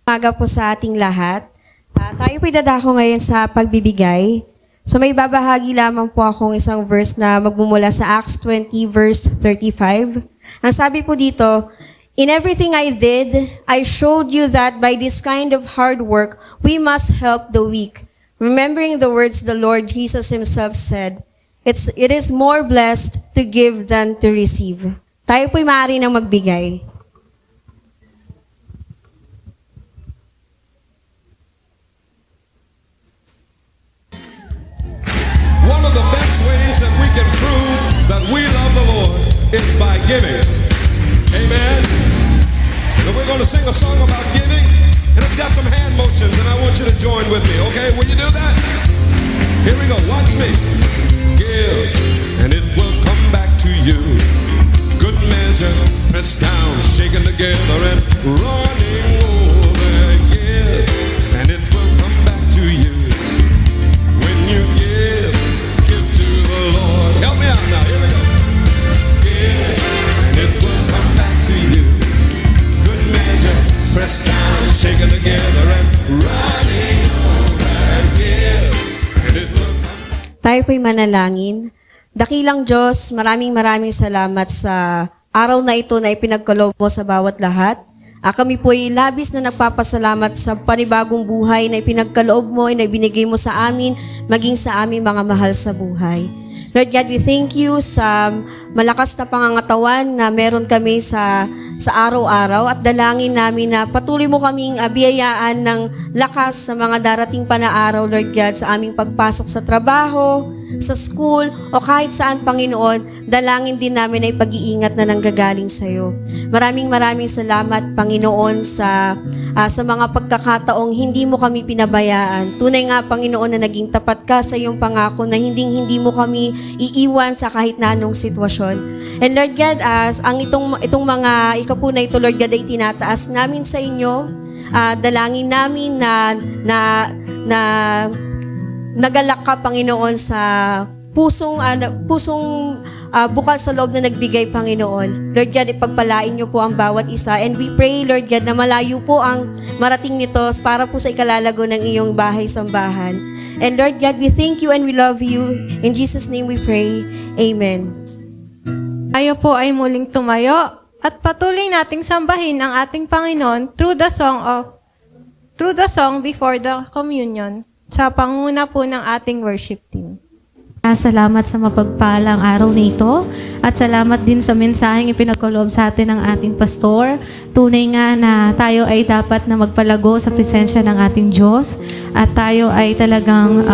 Umaga po sa ating lahat. Tayo po dadako ngayon sa pagbibigay. So may babahagi lamang po akong isang verse na magmumula sa Acts 20 verse 35. Ang sabi po dito, "In everything I did, I showed you that by this kind of hard work, we must help the weak. Remembering the words the Lord Jesus Himself said, it is more blessed to give than to receive." Tayo po'y maaari nang magbigay. One of the best ways that we can prove that we love the Lord Tayo po'y manalangin. Dakilang Diyos, maraming salamat sa araw na ito na ipinagkaloob mo sa bawat lahat. Kami po'y labis na nagpapasalamat sa panibagong buhay na ipinagkaloob mo, na ibinigay mo sa amin, maging sa aming mga mahal sa buhay. Lord God, we thank you sa malakas na pangangatawan na meron kami sa araw-araw at dalangin namin na patuloy mo kaming biyayaan ng lakas sa mga darating pa na araw, Lord God, sa aming pagpasok sa trabaho, sa school, o kahit saan, Panginoon, dalangin din namin ay pag-iingat na nanggagaling sa iyo. Maraming salamat, Panginoon, sa mga pagkakataong hindi mo kami pinabayaan. Tunay nga, Panginoon, na naging tapat ka sa iyong pangako na hindi mo kami iiwan sa kahit na anong sitwasyon. And Lord God, itong mga ikapo na ito, Lord God, ay tinataas namin sa inyo. Dalangin namin na nagalak ka, Panginoon, sa pusong bukas sa loob na nagbigay, Panginoon. Lord God, ipagpalain niyo po ang bawat isa. And we pray, Lord God, na malayo po ang marating nito para po sa ikalalago ng iyong bahay-sambahan. And Lord God, we thank you and we love you. In Jesus' name we pray. Amen. Tayo po ay muling tumayo at patuloy nating sambahin ang ating Panginoon through the song before the communion sa panguna po ng ating worship team. Salamat sa mapagpalang araw na ito at salamat din sa mensaheng ipinagkaloob sa atin ng ating pastor. Tunay nga na tayo ay dapat na magpalago sa presensya ng ating Diyos at tayo ay talagang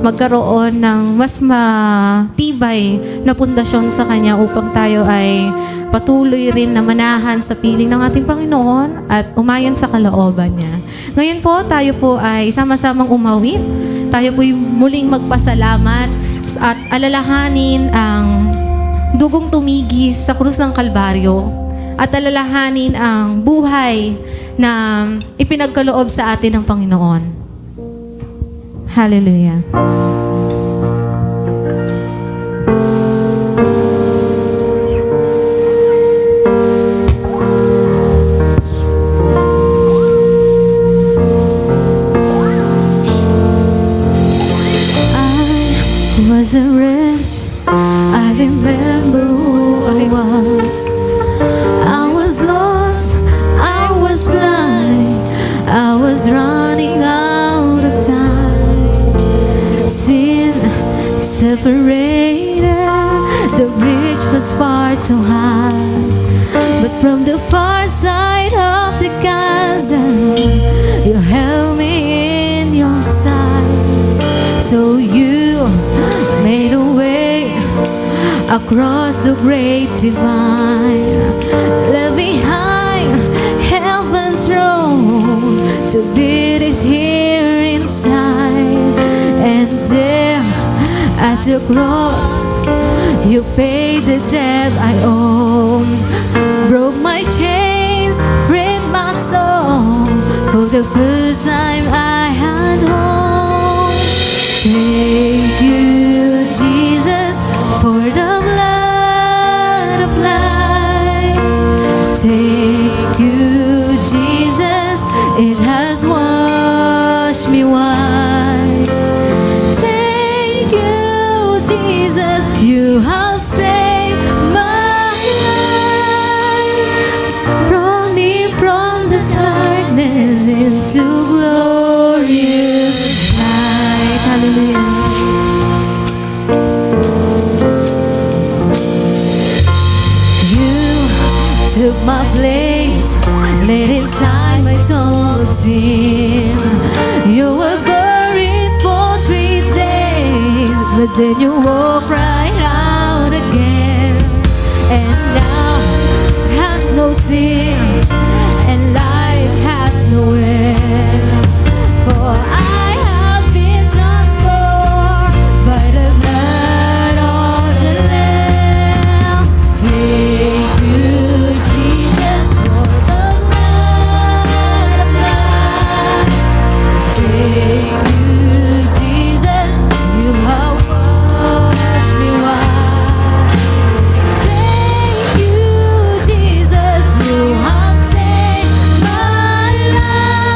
magkaroon ng mas matibay na pundasyon sa Kanya upang tayo ay patuloy rin na manahan sa piling ng ating Panginoon at umayon sa kalooban niya. Ngayon po, tayo po ay sama-samang umawit. Tayo po'y muling magpasalamat at alalahanin ang dugong tumigis sa krus ng Kalbaryo at alalahanin ang buhay na ipinagkaloob sa atin ng Panginoon. Hallelujah. Wasn't rich, I remember who I was. I was lost, I was blind, I was running out of time. Sin separated, the bridge was far too high. But from the far side of the chasm, you held me in your sight. So you made a way across the great divide, left behind heaven's throne to build it here inside. And there at the cross, you paid the debt I owe, broke my chains, freed my soul. For the first time I had hope. Thank you, Jesus, for the blood of life. Thank you, Jesus, it has washed me white. Thank you, Jesus, you have saved my life. Brought me from the darkness into glorious light. Hallelujah. You took my place, laid inside my tomb of sin. You were buried for 3 days, but then you walked right out again. And now has no sin, and life has no end. For I have been transformed by the blood of the Lamb. Thank you, Jesus, for the blood of life. Thank you, Jesus, you have washed me white. Thank you, Jesus, you have saved my life.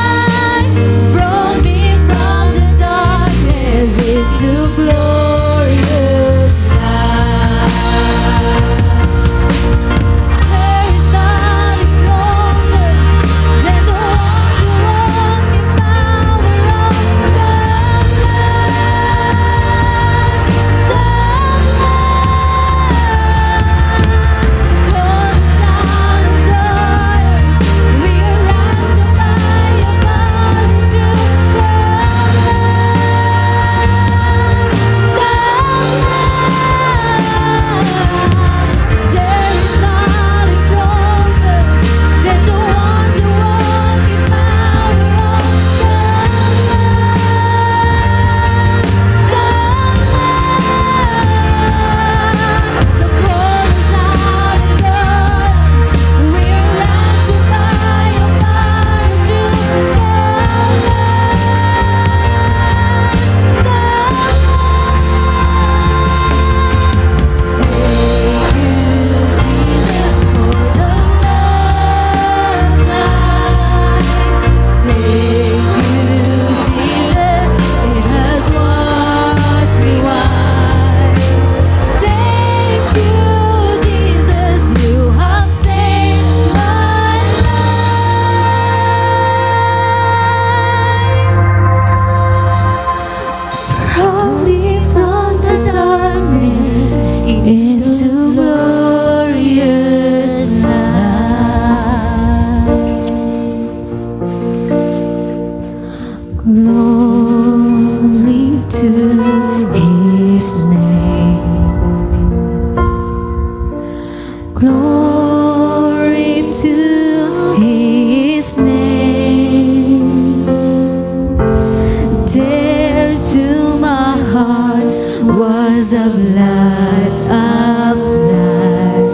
to my heart was the blood of life.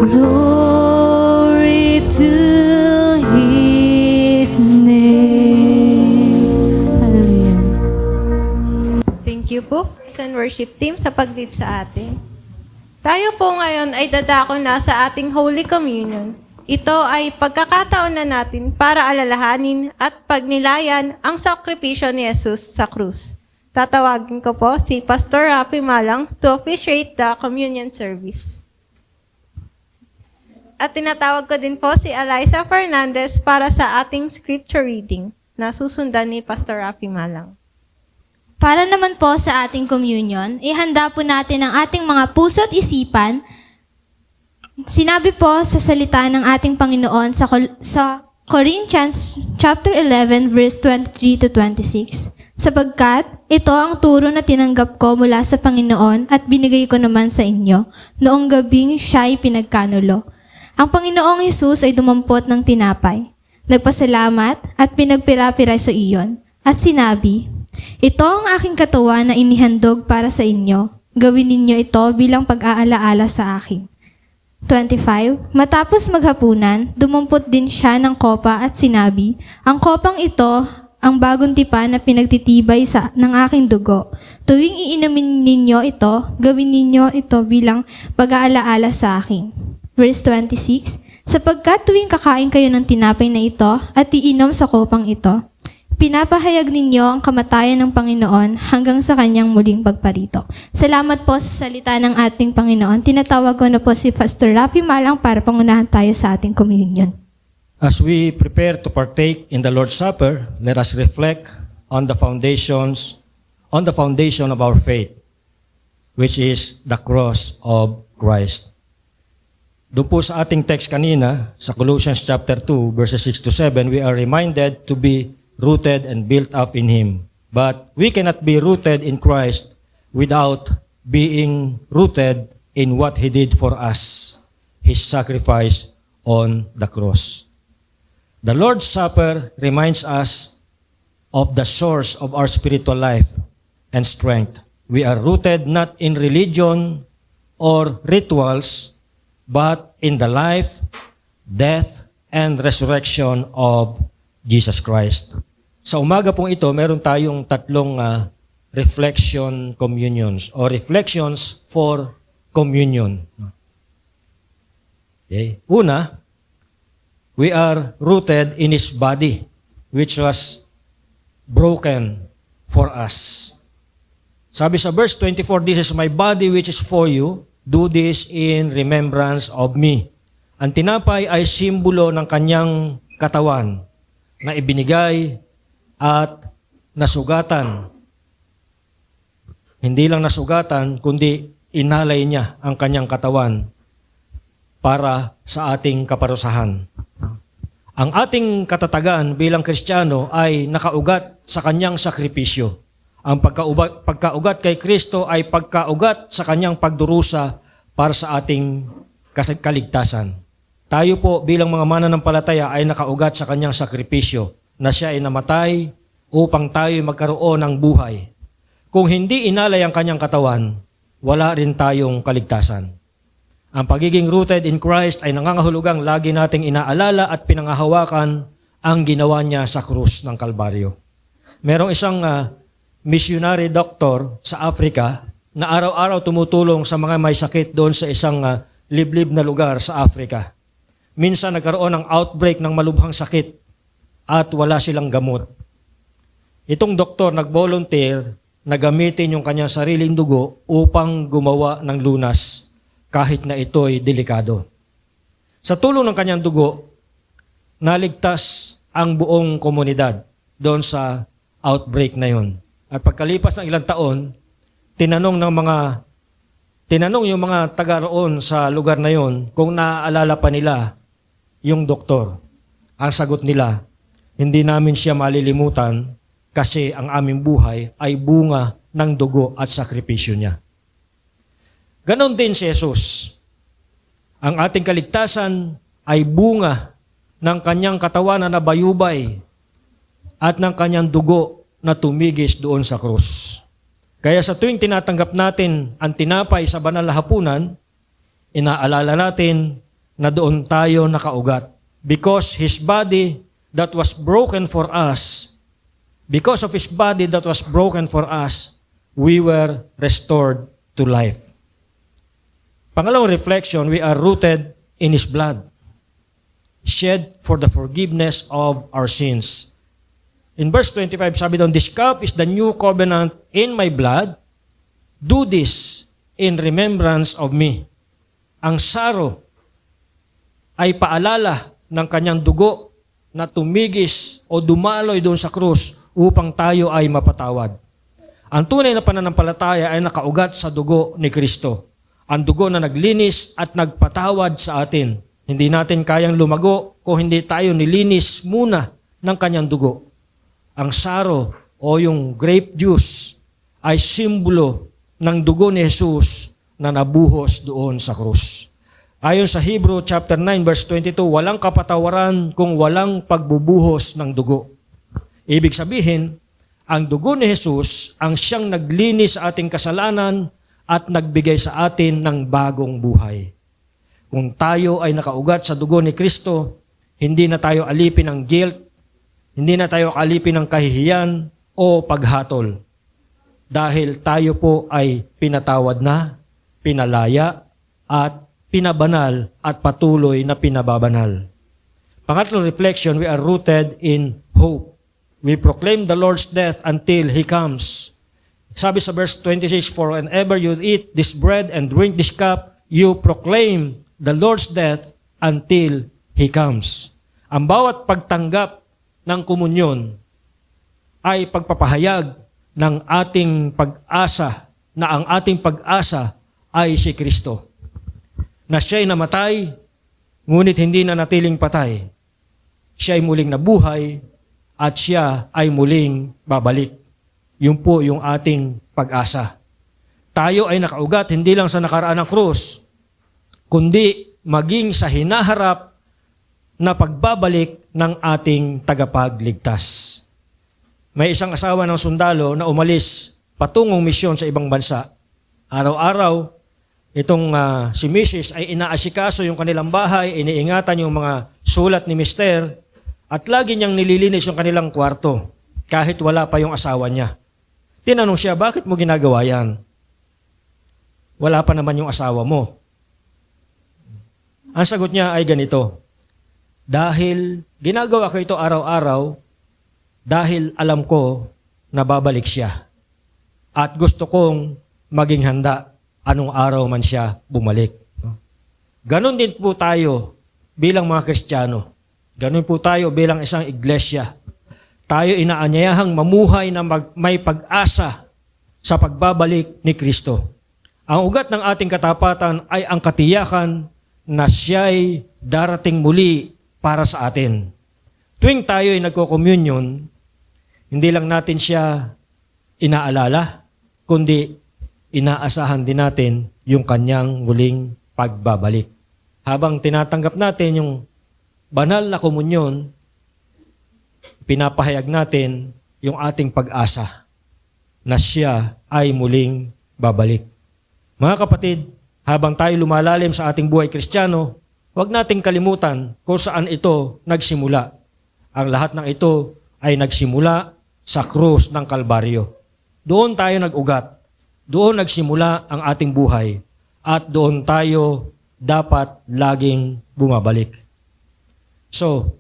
Glory to His name. Hallelujah. Thank you po, Praise and Worship Team, sa pag-lead sa atin. Tayo po ngayon ay dadako na sa ating Holy Communion. Ito ay pagkakataon na natin para alalahanin at pagnilayan ang sakripisyo ni Jesus sa krus. Tatawagin ko po si Pastor Rafi Malang to officiate the communion service. At tinatawag ko din po si Eliza Fernandez para sa ating scripture reading na susundan ni Pastor Rafi Malang. Para naman po sa ating communion, ihanda po natin ang ating mga puso at isipan. Sinabi po sa salita ng ating Panginoon sa Corinthians chapter 11 verse 23 to 26. Sapagkat ito ang turo na tinanggap ko mula sa Panginoon at binigay ko naman sa inyo noong gabing siya'y pinagkanulo. Ang Panginoong Hesus ay dumampot ng tinapay, nagpasalamat at pinagpira-pira sa iyon at sinabi, "Ito ang aking katawan na inihandog para sa inyo. Gawin ninyo ito bilang pag-aalaala sa akin." 25. Matapos maghapunan, dumampot din siya ng kopa at sinabi, "Ang kopang ito, ang bagong tipan na pinagtitibay ng aking dugo. Tuwing iinumin ninyo ito, gawin ninyo ito bilang pag-aalaala sa akin." Verse 26. Sapagkat tuwing kakain kayo ng tinapay na ito at iinom sa kopang ito, pinapahayag ninyo ang kamatayan ng Panginoon hanggang sa kanyang muling pagparito. Salamat po sa salita ng ating Panginoon. Tinatawag ko na po si Pastor Rafi Malang para pangunahan tayo sa ating communion. As we prepare to partake in the Lord's Supper, let us reflect on the foundation of our faith, which is the cross of Christ. Doon po sa ating text kanina, sa Colossians chapter 2, verses 6 to 7, we are reminded to be rooted and built up in Him. But we cannot be rooted in Christ without being rooted in what He did for us, His sacrifice on the cross. The Lord's Supper reminds us of the source of our spiritual life and strength. We are rooted not in religion or rituals, but in the life, death, and resurrection of Jesus Christ. Sa umaga pong ito, meron tayong tatlong reflection communions or reflections for communion. Okay. Una, we are rooted in His body, which was broken for us. Sabi sa verse 24, "This is my body which is for you. Do this in remembrance of me." Ang tinapay ay simbolo ng kanyang katawan na ibinigay at nasugatan. Hindi lang nasugatan, kundi inalay niya ang kanyang katawan para sa ating kaparusahan. Ang ating katatagan bilang Kristiyano ay nakaugat sa kanyang sakripisyo. Ang pagkaugat kay Kristo ay pagkaugat sa kanyang pagdurusa para sa ating kaligtasan. Tayo po bilang mga mananampalataya ay nakaugat sa kanyang sakripisyo na siya ay namatay upang tayo magkaroon ng buhay. Kung hindi inalay ang kanyang katawan, wala rin tayong kaligtasan. Ang pagiging rooted in Christ ay nangangahulugang lagi nating inaalala at pinangahawakan ang ginawa niya sa krus ng Kalbaryo. Merong isang missionary doctor sa Africa na araw-araw tumutulong sa mga may sakit doon sa isang liblib na lugar sa Africa. Minsan nagkaroon ng outbreak ng malubhang sakit at wala silang gamot. Itong doktor nag-volunteer na gamitin yung kanyang sariling dugo upang gumawa ng lunas kahit na ito'y delikado. Sa tulong ng kanyang dugo, naligtas ang buong komunidad doon sa outbreak na yun. At pagkalipas ng ilang taon, tinanong yung mga taga roon sa lugar na yun kung naaalala pa nila yung doktor. Ang sagot nila, hindi namin siya malilimutan kasi ang aming buhay ay bunga ng dugo at sakripisyo niya. Ganon din si Jesus. Ang ating kaligtasan ay bunga ng kanyang katawan na nabayubay at ng kanyang dugo na tumigis doon sa krus. Kaya sa tuwing tinatanggap natin ang tinapay sa banal na hapunan, inaalala natin na doon tayo nakaugat. Because His body that was broken for us, because of His body that was broken for us, we were restored to life. Pangalawang reflection, we are rooted in His blood, shed for the forgiveness of our sins. In verse 25, sabi doon, "This cup is the new covenant in my blood. Do this in remembrance of me." Ang saro ay paalala ng kanyang dugo na tumigis o dumaloy doon sa krus upang tayo ay mapatawad. Ang tunay na pananampalataya ay nakaugat sa dugo ni Kristo. Ang dugo na naglinis at nagpatawad sa atin. Hindi natin kayang lumago kung hindi tayo nilinis muna ng kanyang dugo. Ang saro o yung grape juice ay simbolo ng dugo ni Jesus na nabuhos doon sa krus. Ayon sa Hebrew chapter 9 verse 22, walang kapatawaran kung walang pagbubuhos ng dugo. Ibig sabihin, ang dugo ni Jesus ang siyang naglinis sa ating kasalanan at nagbigay sa atin ng bagong buhay. Kung tayo ay nakaugat sa dugo ni Kristo, hindi na tayo alipin ng guilt, hindi na tayo alipin ng kahihiyan o paghatol. Dahil tayo po ay pinatawad na, pinalaya, at pinabanal at patuloy na pinababanal. Pangatlong reflection, we are rooted in hope. We proclaim the Lord's death until He comes. Sabi sa verse 26, "For whenever you eat this bread and drink this cup, you proclaim the Lord's death until He comes." Ang bawat pagtanggap ng komunyon ay pagpapahayag ng ating pag-asa na ang ating pag-asa ay si Kristo. Na siya'y namatay, ngunit hindi na natiling patay. Siya'y muling nabuhay at siya ay muling babalik. Yun po yung ating pag-asa. Tayo ay nakaugat hindi lang sa nakaraan ng krus, kundi maging sa hinaharap na pagbabalik ng ating tagapagligtas. May isang asawa ng sundalo na umalis patungong misyon sa ibang bansa. Araw-araw, itong si Mrs. ay inaasikaso yung kanilang bahay, iniingatan yung mga sulat ni Mister, at lagi niyang nililinis yung kanilang kwarto kahit wala pa yung asawa niya. Tinanong siya, "Bakit mo ginagawa yan? Wala pa naman yung asawa mo." Ang sagot niya ay ganito, "Dahil ginagawa ko ito araw-araw, dahil alam ko na babalik siya. At gusto kong maging handa anong araw man siya bumalik." Ganon din po tayo bilang mga Kristiyano. Ganon po tayo bilang isang iglesia. Tayo inaanyayahang mamuhay na may pag-asa sa pagbabalik ni Kristo. Ang ugat ng ating katapatan ay ang katiyakan na siya'y darating muli para sa atin. Tuwing tayo ay nagko-communion, hindi lang natin siya inaalala, kundi inaasahan din natin yung kanyang muling pagbabalik. Habang tinatanggap natin yung banal na komunyon, pinapahayag natin yung ating pag-asa na siya ay muling babalik. Mga kapatid, habang tayo lumalalim sa ating buhay Kristiyano, huwag nating kalimutan kung saan ito nagsimula. Ang lahat ng ito ay nagsimula sa krus ng Kalbaryo. Doon tayo nag-ugat. Doon nagsimula ang ating buhay. At doon tayo dapat laging bumabalik. So,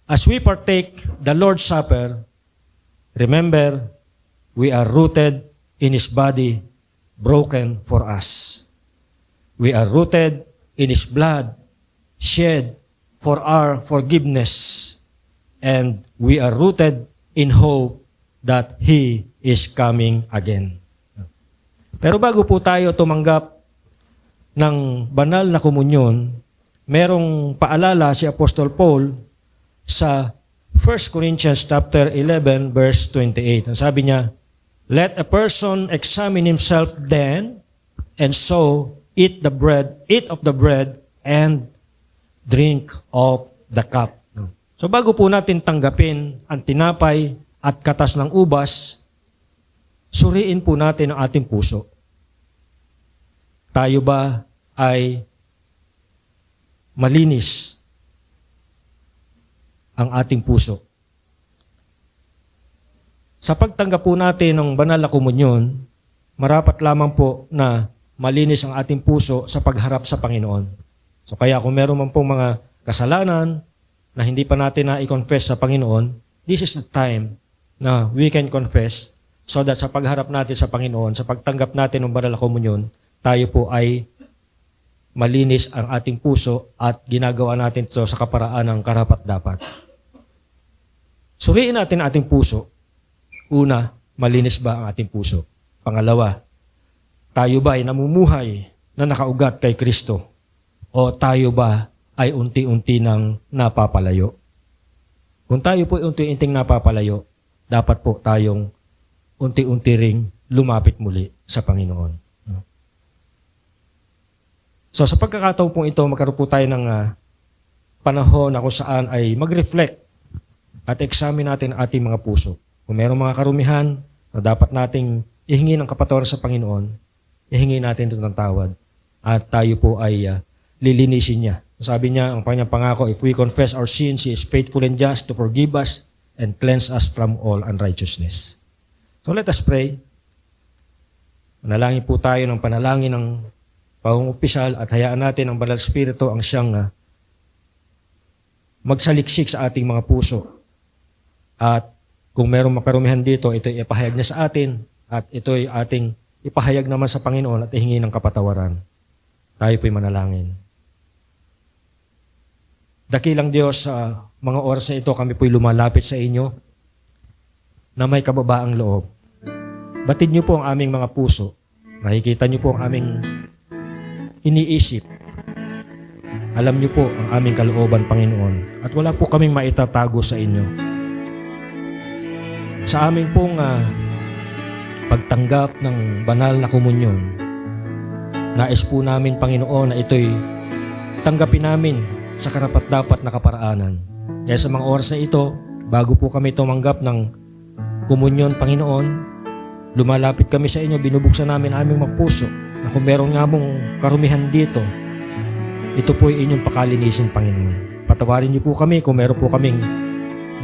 as we partake the Lord's Supper, remember, we are rooted in His body, broken for us. We are rooted in His blood, shed for our forgiveness. And we are rooted in hope that He is coming again. Pero bago po tayo tumanggap ng banal na komunyon, merong paalala si Apostol Paul sa 1 Corinthians chapter 11 verse 28. Ang sabi niya, "Let a person examine himself then, and so eat of the bread and drink of the cup." So bago po natin tanggapin ang tinapay at katas ng ubas, suriin po natin ang ating puso. Tayo ba ay malinis ang ating puso? Sa pagtanggap po natin ng banal na komunyon, marapat lamang po na malinis ang ating puso sa pagharap sa Panginoon. So kaya kung meron man pong mga kasalanan na hindi pa natin na i-confess sa Panginoon, this is the time na we can confess so that sa pagharap natin sa Panginoon, sa pagtanggap natin ng banal na komunyon, tayo po ay malinis ang ating puso at ginagawa natin ito sa kaparaan ng karapat-dapat. Suriin natin ang ating puso. Una, malinis ba ang ating puso? Pangalawa, tayo ba ay namumuhay na nakaugat kay Kristo? O tayo ba ay unti-unti nang napapalayo? Kung tayo po ay unti-unting napapalayo, dapat po tayong unti-unti ring lumapit muli sa Panginoon. So sa pagkakataon pong ito, magkaroon po tayo ng panahon na kung saan ay mag-reflect at examine natin ang ating mga puso. Kung mayroong mga karumihan na dapat nating ihingi ng kapatawaran sa Panginoon, ihingi natin ito ng tawad at tayo po ay lilinisin niya. Sabi niya, ang kanyang pangako, if we confess our sins, He is faithful and just to forgive us and cleanse us from all unrighteousness. So let us pray. Manalangin po tayo ng panalangin ng pangungupisal at hayaan natin ang Banal Espiritu ang siyang magsaliksik sa ating mga puso. At kung mayroong makarumihan dito, ito ay ipahayag niya sa atin at ito ay ating ipahayag naman sa Panginoon at ihingi ng kapatawaran. Tayo po'y manalangin. Dakilang Diyos, sa mga oras na ito, kami po'y lumalapit sa inyo na may kababaang loob. Batid niyo po ang aming mga puso. Nakikita niyo po ang aming iniisip. Alam niyo po ang aming kalooban, Panginoon. At wala po kaming maitatago sa inyo. Sa aming pong pagtanggap ng banal na komunyon, nais po namin, Panginoon, na ito'y tanggapin namin sa karapat-dapat na kaparaanan. Kaya sa mga oras na ito, bago po kami tumanggap ng komunyon, Panginoon, lumalapit kami sa inyo, binubuksan namin aming mga puso na kung meron nga mong karumihan dito, ito po ay inyong pakalinisin, Panginoon. Patawarin niyo po kami kung meron po kaming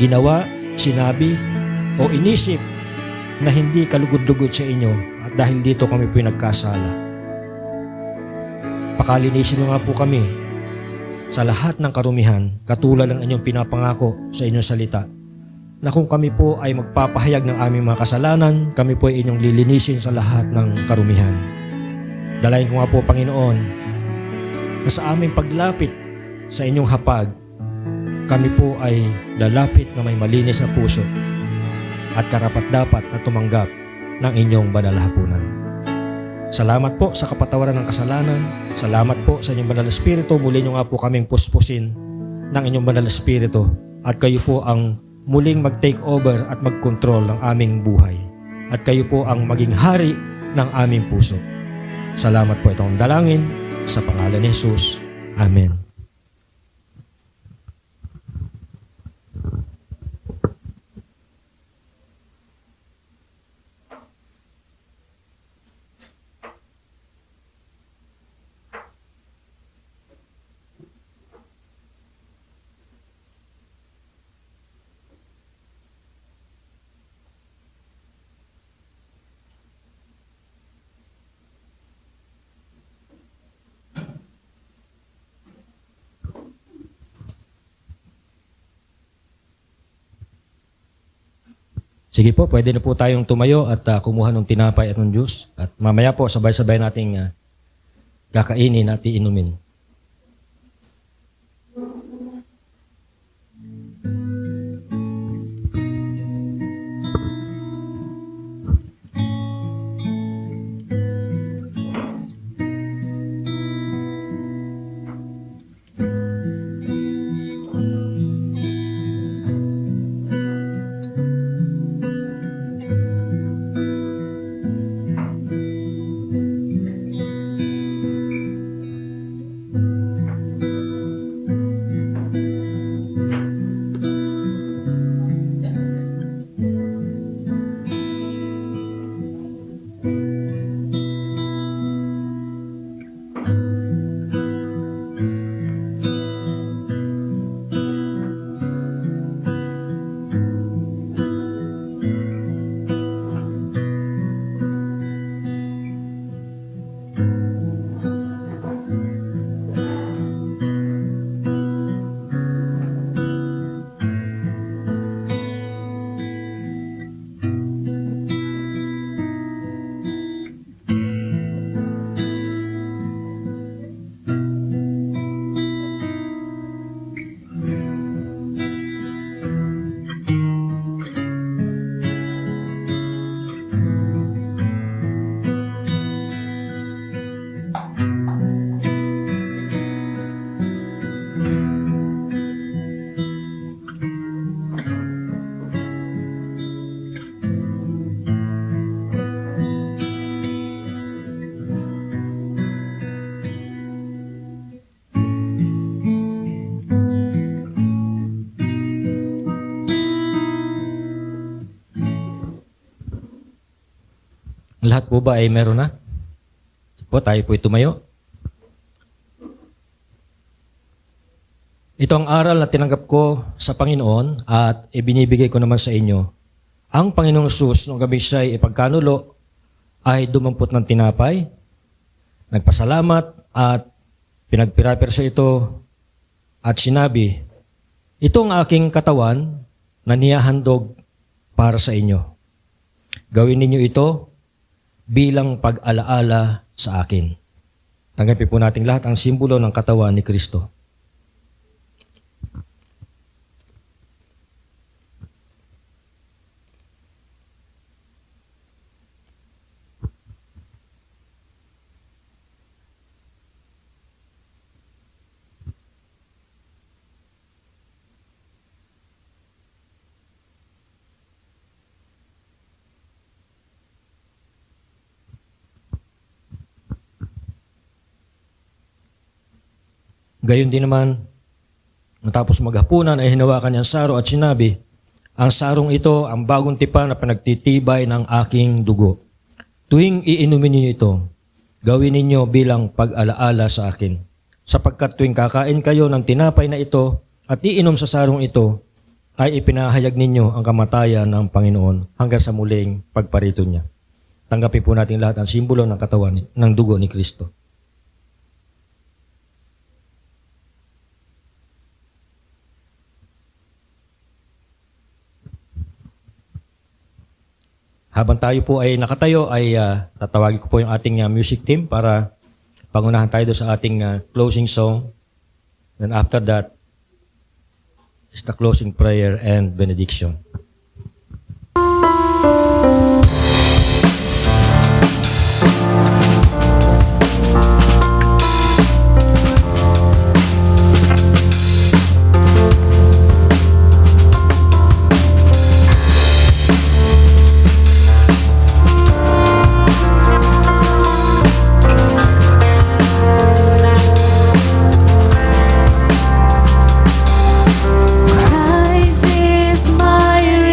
ginawa, sinabi, o inisip na hindi kalugod-lugod sa inyo at dahil dito kami po nagkasala. Pakalinisin niyo nga po kami sa lahat ng karumihan, katulad ng inyong pinapangako sa inyong salita, na kung kami po ay magpapahayag ng aming mga kasalanan, kami po ay inyong lilinisin sa lahat ng karumihan. Dalayan ko nga po, Panginoon, na sa aming paglapit sa inyong hapag, kami po ay lalapit na may malinis na puso at karapat-dapat na tumanggap ng inyong banal na hapunan. Salamat po sa kapatawaran ng kasalanan. Salamat po sa inyong banal na Espiritu. Muli nyo nga po kaming puspusin ng inyong banal na Espiritu at kayo po ang muling mag-take over at mag-control ng aming buhay. At kayo po ang maging hari ng aming puso. Salamat po itong dalangin sa pangalan ni Jesus. Amen. Sige po, pwede na po tayong tumayo at kumuha ng tinapay at ng juice. At mamaya po, sabay-sabay nating kakainin at iinumin. Lahat po ba ay meron na? Po, tayo po tumayo. Ito ang aral na tinanggap ko sa Panginoon at ibinibigay ko naman sa inyo. Ang Panginoong Jesus, nung gabi siya ay ipagkanulo, ay dumampot ng tinapay, nagpasalamat at pinagpirapersa ito at sinabi, ito ang aking katawan na niyahandog para sa inyo. Gawin ninyo ito bilang pag-alaala sa akin. Tanggapin po natin lahat ang simbolo ng katawan ni Kristo. Gayon din naman, matapos maghapunan ay hinawakan niya ang saro at sinabi, ang sarong ito ang bagong tipan na panagtitibay ng aking dugo. Tuwing iinumin ninyo ito, gawin ninyo bilang pag-alaala sa akin. Sapagkat tuwing kakain kayo ng tinapay na ito at iinom sa sarong ito, ay ipinahayag ninyo ang kamatayan ng Panginoon hanggang sa muling pagparito niya. Tanggapin po natin lahat ang simbolo ng katawan ng dugo ni Kristo. Habang tayo po ay nakatayo, ay tatawagin ko po yung ating music team para pangunahan tayo sa ating closing song. Then after that, is the closing prayer and benediction. Christ is my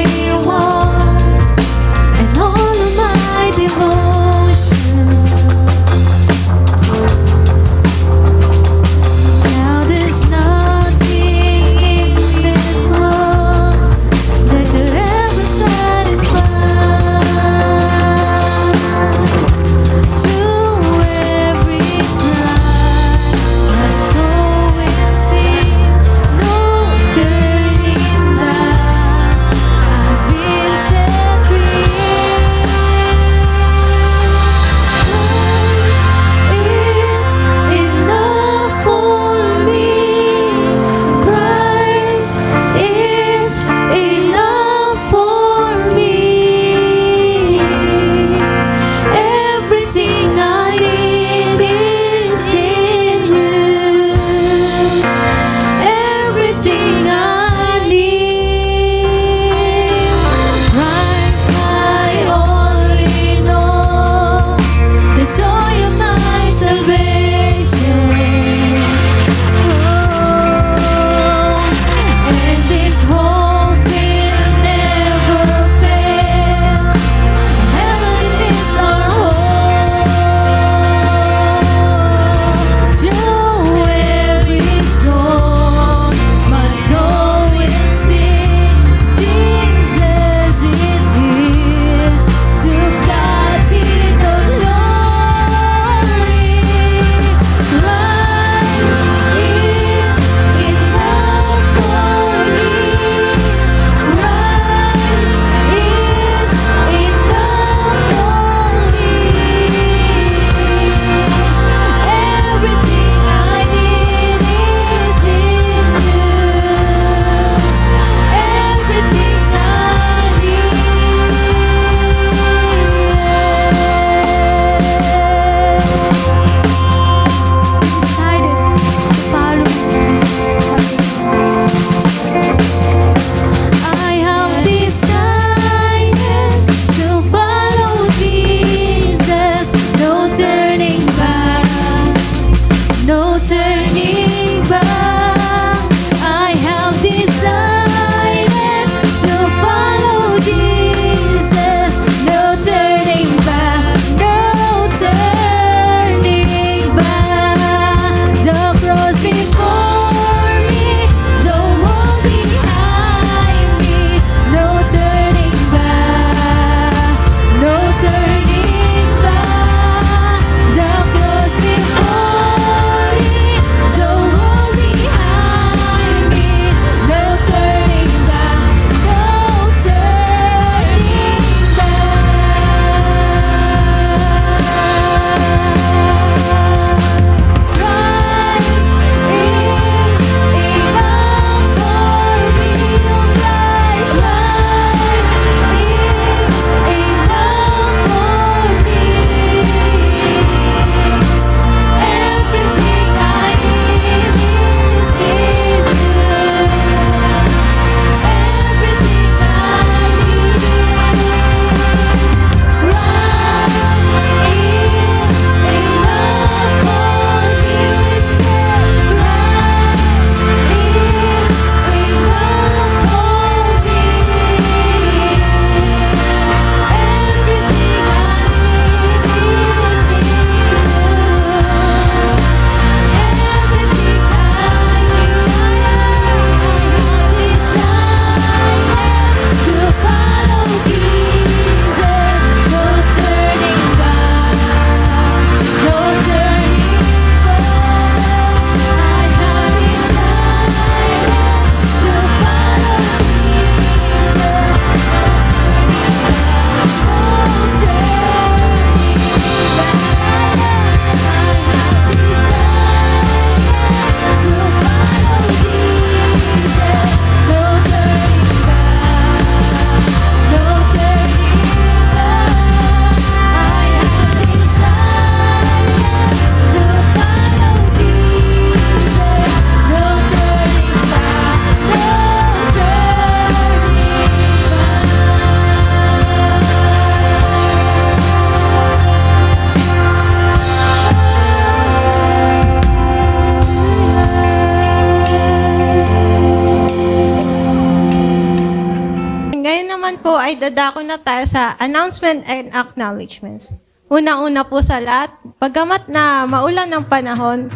ay dadako na tayo sa announcement and acknowledgements. Una-una po sa lahat, paggamat na maulan ng panahon,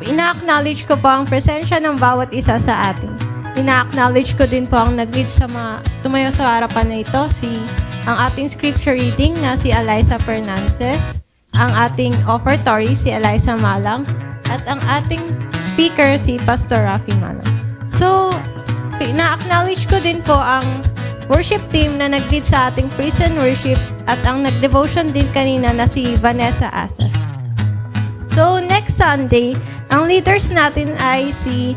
ina-acknowledge ko po ang presensya ng bawat isa sa atin. Ina-acknowledge ko din po ang nag-lead sa mga tumayo sa harapan na ito, ang ating scripture reading na si Eliza Fernandez, ang ating offertory si Eliza Malang, at ang ating speaker si Pastor Rafi Malang. So, ina-acknowledge ko din po ang worship team na nag-lead sa ating praise and worship at ang nag-devotion din kanina na si Vanessa Asas. So, next Sunday, ang leaders natin ay si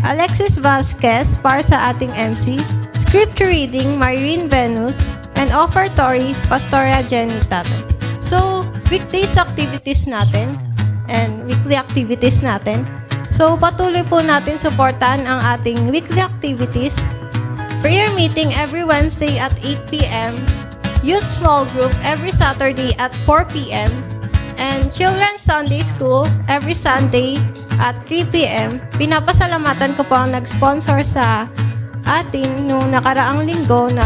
Alexis Vasquez para sa ating MC, scripture reading, Myrene Venus, and offertory, Pastora Jenny Tatay. So, weekdays activities natin and weekly activities natin. So, patuloy po natin supportan ang ating weekly activities. Prayer meeting every Wednesday at 8 p.m. Youth small group every Saturday at 4 p.m. And Children's Sunday School every Sunday at 3 p.m. Pinapasalamatan ko po ang nag-sponsor sa atin nung nakaraang linggo na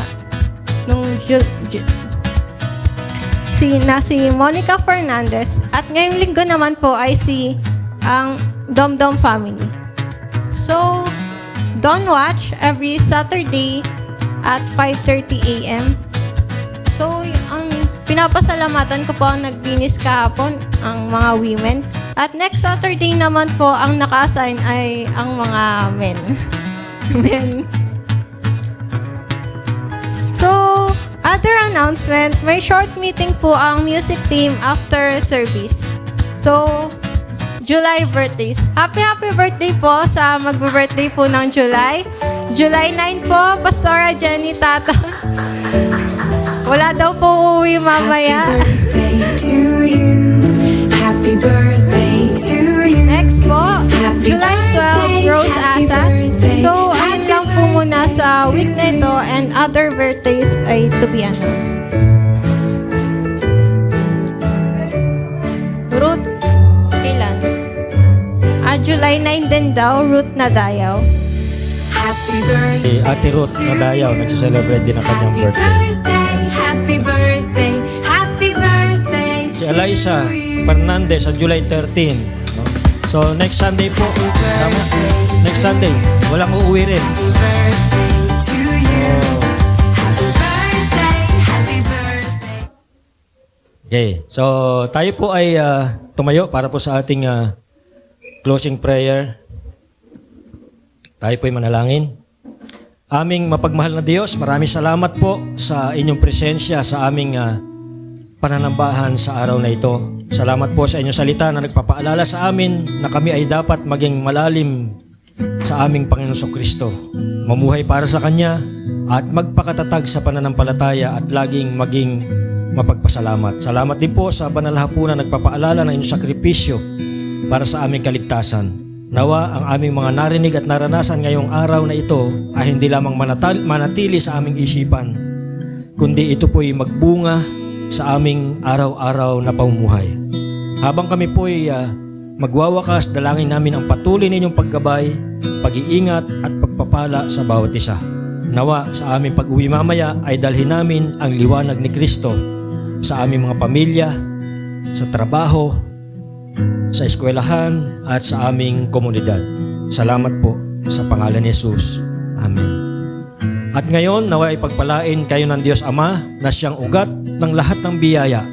si Monica Fernandez at ngayong linggo naman po ay ang Domdom family. So, don't watch every Saturday at 5:30 a.m. So, ang pinapasalamatan ko po ang nagbinis kahapon, ang mga women. At next Saturday naman po, ang naka-assign ay ang mga men. Men. So, other announcement, may short meeting po ang music team after service. So, July birthdays. Happy birthday po sa magbe-birthday po ng July. July 9 po, Pastora Jenny Tata. Wala daw po uuwi mamaya. Happy birthday to you. Happy birthday to you. Next po, Happy July 12, birthday, Rose happy Asas. birthday, So, ayun lang po muna sa week na ito and other birthdays ay to be announced. Ruth, kailan? July 9 din daw, Ruth Nadayaw. Happy birthday. Si Ate Ruth Nadayaw, nagsiselebrate din ang kanyang birthday. Happy birthday. Happy birthday. Si Eliza Fernandez sa July 13. No? So, next Sunday po. Tama? Next Sunday. Walang uuwi rin. Happy birthday to you. Happy birthday. Happy birthday. Okay. So, tayo po ay tumayo para po sa ating closing prayer. Tayo po ay manalangin. Aming mapagmahal na Diyos, maraming salamat po sa inyong presensya sa aming pananambahan sa araw na ito. Salamat po sa inyong salita na nagpapaalala sa amin na kami ay dapat maging malalim sa aming Panginoon Kristo. Mamuhay para sa Kanya at magpakatatag sa pananampalataya at laging maging mapagpasalamat. Salamat din po sa banal na hapunan na nagpapaalala ng inyong sakripisyo para sa aming kaligtasan. Nawa ang aming mga narinig at naranasan ngayong araw na ito ay hindi lamang manatili sa aming isipan, kundi ito po'y magbunga sa aming araw-araw na pamumuhay. Habang kami po'y magwawakas, dalangin namin ang patuloy ninyong paggabay, pag-iingat at pagpapala sa bawat isa. Nawa sa aming pag-uwi mamaya ay dalhin namin ang liwanag ni Kristo sa aming mga pamilya, sa trabaho, sa eskwelahan at sa aming komunidad. Salamat po sa pangalan ni Jesus. Amen. At ngayon, naway pagpalain kayo ng Diyos Ama na siyang ugat ng lahat ng biyaya.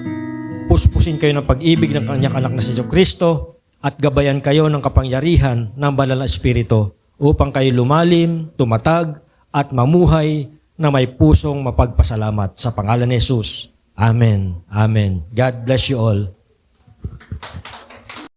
Puspusin kayo ng pag-ibig ng kanyang anak na si Kristo at gabayan kayo ng kapangyarihan ng Banal na Espiritu upang kayo lumalim, tumatag at mamuhay na may pusong mapagpasalamat sa pangalan ni Jesus. Amen. Amen. God bless you all.